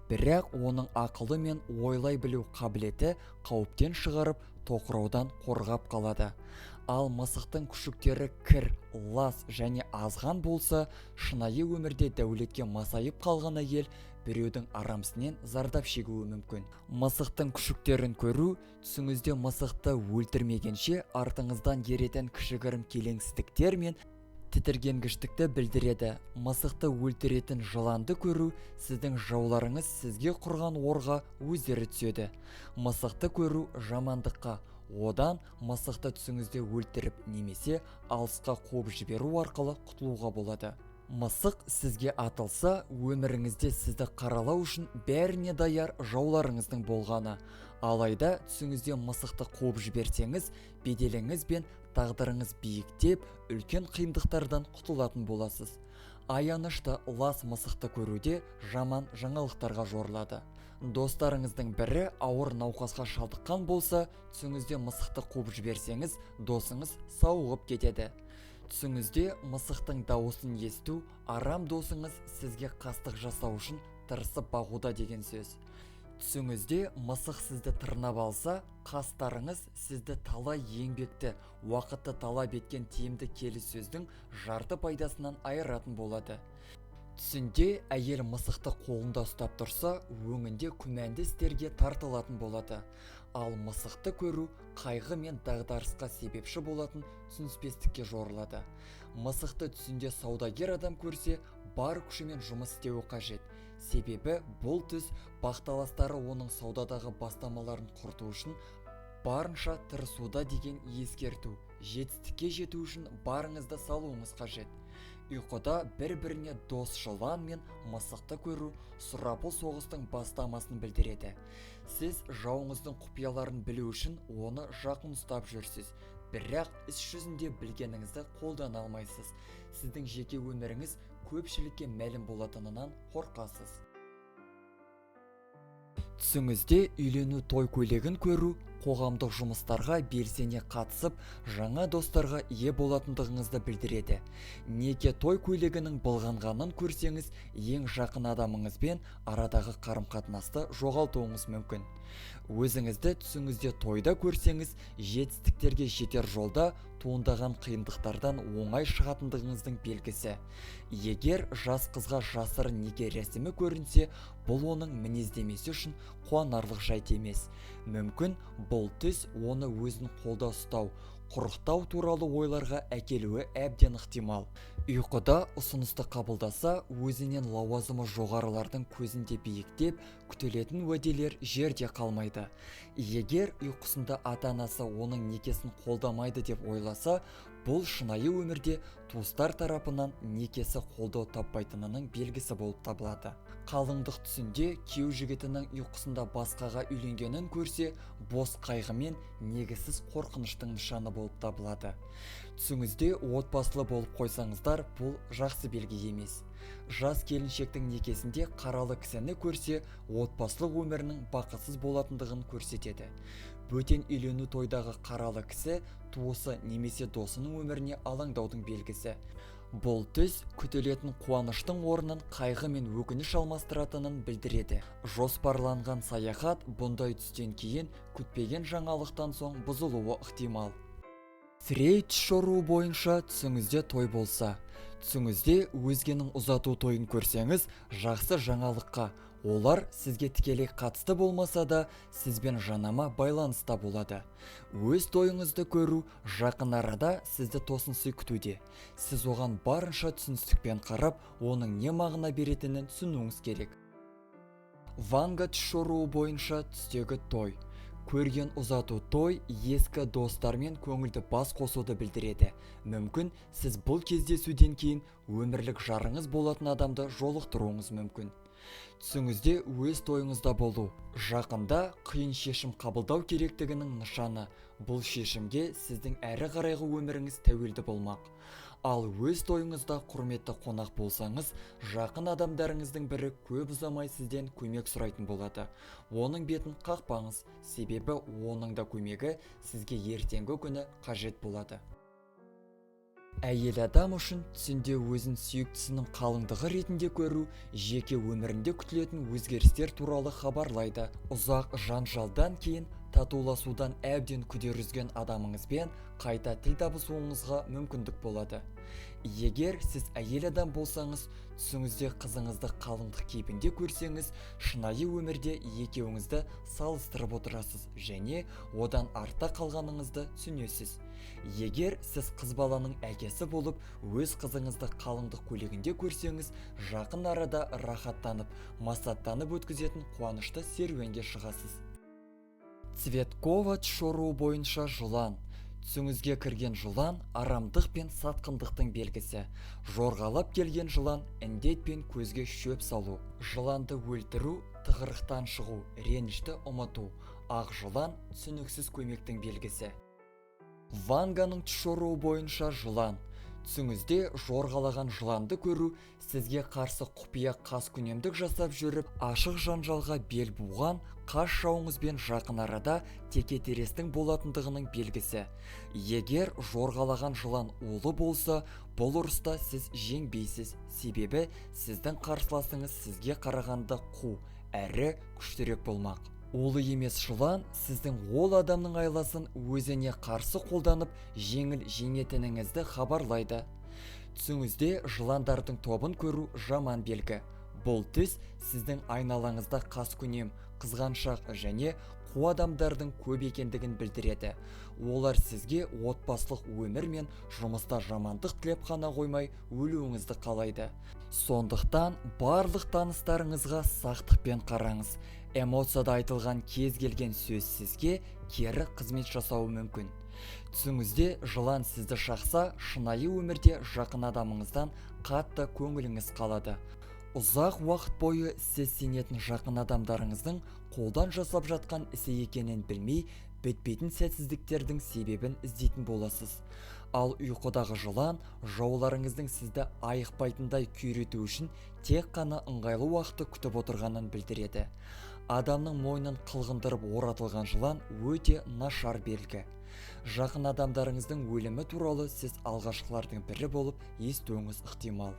Бірақ оның ақылы мен ойлай білу қабілеті қауіптен шығарып, тоқыраудан қорғап қалады. Ал мысықтың күшіктері кір, лас және азған болса, шынайы өмірде дәулетке масайып қалған әйел біреудің арамсынен зардап шегуі мүмкін. Мысықтың күшіктерін көру, түсіңізде мысықты өлтірмегенше артыңыздан еретін кішігірім келеңсіздіктер мен тітіргенгіштікті білдіреді. Мысықты өлтіретін жыланды көру, сіздің жауларыңыз сізге құрған орға өздері түседі. Мысықты көру жамандыққа, одан мысықты түсіңізде өлтіріп немесе алысқа қуып жіберу арқылы құтылуға болады. Мысық сізге атылса, өміріңізде сізді қаралау үшін бәріне даяр жауларыңыздың болғаны. Алайда түсіңізде мысықты қуып жіберсеңіз, беделіңіз бен тағдырыңыз биіктеп, үлкен қиындықтардан құтылатын боласыз. Аянышты лас мысықты көруде жаман жаңалықтарға жорылады. Достарыңыздың бірі ауыр науқасқа шалдыққан болса, түсіңізде мысықты қуып жіберсеңіз, досыңыз сауығып кетеді. Түсіңізде мысықтың дауысын есту арам досыңыз сізге қастық жасау үшін тырысып бағуда деген сөз. Түсіңізде мысық сізді тырнап алса, қастарыңыз сізді талай еңбекті, уақытты талап еткен тиімді келіссөздің жарты пайдасынан айыратын болады. Түсінде әйел мысықты қолында ұстап тұрса, өңінде күмәнді істерге тартылатын болады. Ал мысықты көру қайғы мен дағдарысқа себепші болатын түсініспестікке жорылады. Мысықты түсінде саудагер адам көрсе, бар күшімен жұмыс істеуі қажет. Себебі бұл түс бақталастары оның саудадағы бастамаларын құрту үшін барынша тырысуда деген ескерту. Жетістікке жету үшін барыңызды салуыңыз қажет. Ұйқыда бір-біріне дос жылан мен мысықты көру сұрапыл соғыстың бастамасын білдіреді. Сіз жауыңыздың құпияларын білу үшін оны жақын ұстап жүрсіз, бірақ іс жүзінде білгеніңізді қолдана алмайсыз. Сіздің жеке өміріңіз көпшілікке мәлім болатынынан қорқасыз. Түсіңізде үйлену той көйлегін көру қоғамдық жұмыстарға белсене қатысып, жаңа достарға ие болатындығыңызды білдіреді. Неке той көйлегінің былғанғанын көрсеңіз, ең жақын адамыңызбен арадағы қарым-қатынасты жоғалтуыңыз мүмкін. Өзіңізді түсіңізде тойда көрсеңіз, жетістіктерге жетер жолда туындаған қиындықтардан оңай шығатындығыңыздың белгісі. Егер жас қызға жасырын неке рәсімі көрінсе, бұл оның мінездемесі үшін қуанарлық жайт емес. Мүмкін бұл түс оны өзін қолда ұстау, құрықтау туралы ойларға әкелуі әбден ықтимал. Ұйқыда ұсынысты қабылдаса, өзінен лауазымы жоғарылардың көзінде биіктеп, күтілетін уәделер жерде қалмайды. Егер ұйқысында ата-анасы оның некесін қолдамайды деп ойласа, бұл шынайы өмірде туыстар тарапынан некесі қолдау таппайтынының белгісі болып табылады. Қалыңдық түсінде күйеу жігітінің ұйқысында басқаға үйленгенін көрсе, бос қайғы мен негізсіз қорқыныштың нышаны болып табылады. Түсіңізде отбасылы болып қойсаңыздар, бұл жақсы белгі емес. Жас келіншектің некесінде қаралы кісіні көрсе, отбасылық өмірінің бақытсыз болатындығын көрсетеді. Бөтен үйлену тойдағы қаралы кісі туысы немесе досының өміріне алаңдаудың белгісі. Бұл түс күтілетін қуаныштың орнын қайғы мен өкініш алмастыратынын білдіреді. Жоспарланған саяхат бұндай түстен кейін күтпеген жаңалықтан соң бұзылуы ықтимал. Фрейд шоруы бойынша түсіңізде той болса, түсіңізде өзгенің ұзату тойын көрсеңіз, жақсы жаңалыққа. Олар сізге тікелей қатысты болмаса да, сізбен жанама байланыста болады. Өз тойыңызды көру жақын арада сізді тосынсый күтуде. Сіз оған барынша түсіністікпен қарап, оның не мағына беретінін түсінуіңіз керек. Ванга түс шоруы бойынша түстегі той. Көрген ұзату той ескі достармен көңілді бас қосуды білдіреді. Мүмкін сіз бұл кездесуден кейін өмірлік жарыңыз болатын адамды жолықтыруыңыз мүмкін. Түсіңізде өз тойыңызда болу. Жақында қиын шешім қабылдау керектігінің нышаны. Бұл шешімге сіздің әрі қарайғы өміріңіз тәуелді болмақ. Ал өз тойыңызда құрметті қонақ болсаңыз, жақын адамдарыңыздың бірі көп ұзамай сізден көмек сұрайтын болады. Оның бетін қақпаңыз, себебі оның да көмегі сізге ертеңгі күні қажет болады. Әйел адам үшін түсінде өзін сүйіктісінің қалыңдығы ретінде көру, жеке өмірінде күтілетін өзгерістер туралы хабарлайды. Ұзақ жанжалдан кейін татуласудан әбден күдер үзген адамыңызбен қайта тіл табысуыңызға мүмкіндік болады. Егер сіз әйел адам болсаңыз, түсіңізде қызыңызды қалыңдық кейпінде көрсеңіз, шынайы өмірде екеуіңізді салыстырып отырасыз және одан артта қалғаныңызды түсінесіз. Егер сіз қыз баланың әкесі болып, өз қызыңызды қалыңдық көйлегінде көрсеңіз, жақын арада рахаттанып, масаттанып өткізетін қуанышты серуенге шығасыз. Цветкова шоруы бойынша жылан. Түсіңізге кірген жылан арамдық пен сатқындықтың белгісі. Жорғалап келген жылан індет пен көзге шөп салу. Жыланды өлтіру, тығырықтан шығу, ренішті ұмыту. Ақ жылан түсініксіз көмектің белгісі. Ванганың түс шоруы бойынша жылан. түсіңізде жорғалаған жыланды көру, сізге қарсы құпия қаскүнемдік жасап жүріп, ашық жанжалға бел буған қас жауыңызбен жақын арада текетірестің болатындығының белгісі. Егер жорғалаған жылан улы болса, бұл ұрыста сіз жеңбейсіз, себебі сіздің қарсыласыңыз сізге қарағанда қу, әрі күштірек болмақ. Улы емес жылан сіздің ол адамның айласын өзіне қарсы қолданып жеңіл жеңетініңізді хабарлайды. Түсіңізде жыландардың тобын көру жаман белгі. Бұл түс сіздің айналаңызда қаскүнем, қызғаншақ және қу адамдардың көп екендігін білдіреді. Олар сізге отбасылық өмір мен жұмыста жамандық тілеп қана қоймай, өлуіңізді қалайды. Сондықтан барлық таныстарыңызға сақтықпен қараңыз. Эмоцияда айтылған кез келген сөз сізге кері қызмет жасауы мүмкін. Түсіңізде жылан сізді шақса, шынайы өмірде жақын адамыңыздан қатты көңіліңіз қалады. Ұзақ уақыт бойы сіз сенетін жақын адамдарыңыздың қолдан жасап жатқан ісі екенін білмей, бітпейтін сәтсіздіктердің себебін іздейтін боласыз. Ал ұйқыдағы жылан жауларыңыздың сізді айықпайтындай күйрету үшін тек қана ыңғайлы уақытты күтіп отырғанын білдіреді. Адамның мойнын қылғындырып оратылған жылан өте нашар белгі. Жақын адамдарыңыздың өлімі туралы сіз алғашқылардың бірі болып естуіңіз ықтимал.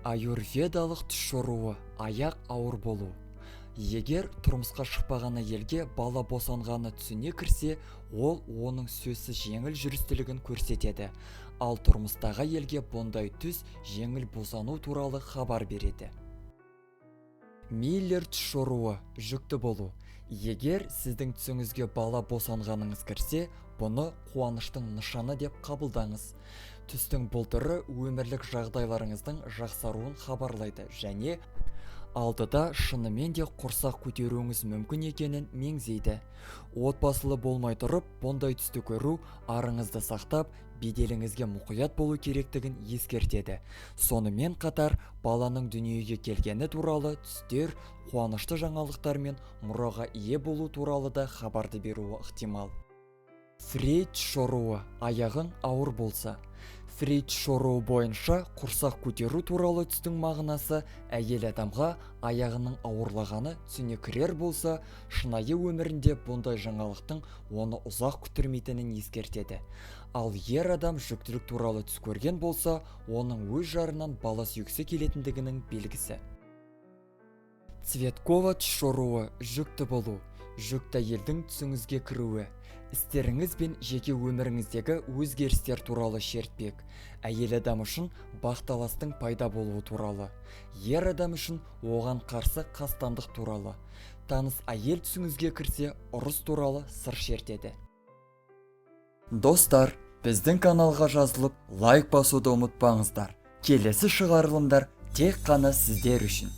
Аюрведалық түс жоруы, аяқ ауыр болу. Егер тұрмысқа шықпаған әйелге бала босанғаны түсіне кірсе, ол оның сөзсіз жеңіл жүрістілігін көрсетеді. Ал тұрмыстағы әйелге бұндай түс жеңіл босану туралы хабар береді. Миллер түс жоруы, жүкті болу. Егер сіздің түсіңізге бала босанғаныңыз кірсе, бұны қуаныштың нышаны деп қабылдаңыз. Түстің бұл түрі өмірлік жағдайларыңыздың жақсаруын хабарлайды және алдыда шынымен де құрсақ көтеруіңіз мүмкін екенін меңзейді. Отбасылы болмай тұрып, бұндай түсті көру арыңызды сақтап, беделіңізге мұқият болу керектігін ескертеді. Сонымен қатар, баланың дүниеге келгені туралы түстер, қуанышты жаңалықтар мен мұраға ие болу туралы да хабарды беруі ықтимал. Фрейд жоруы, аяғың ауыр болса. Фрейд жоруы бойынша құрсақ көтеру туралы түстің мағынасы әйел адамға аяғының ауырлағаны түсіне кірер болса, шынайы өмірінде бұндай жаңалықтың оны ұзақ күттірмейтінін ескертеді. Ал ер адам жүктілік туралы түс көрген болса, оның өз жарынан бала сүйгісі келетіндігінің белгісі. Цветкова түс жоруы, жүкті болу. Жүкті әйелдің түсіңізге кіруі. Істеріңіз бен жеке өміріңіздегі өзгерістер туралы шертпек. Әйел адам үшін бақталастың пайда болуы туралы. Ер адам үшін оған қарсы қастандық туралы. Таныс әйел түсіңізге кірсе, ұрыс туралы сыр шертеді. Достар, біздің каналға жазылып, лайк басуды ұмытпаңыздар. Келесі шығарылымдар тек қана сіздер үшін.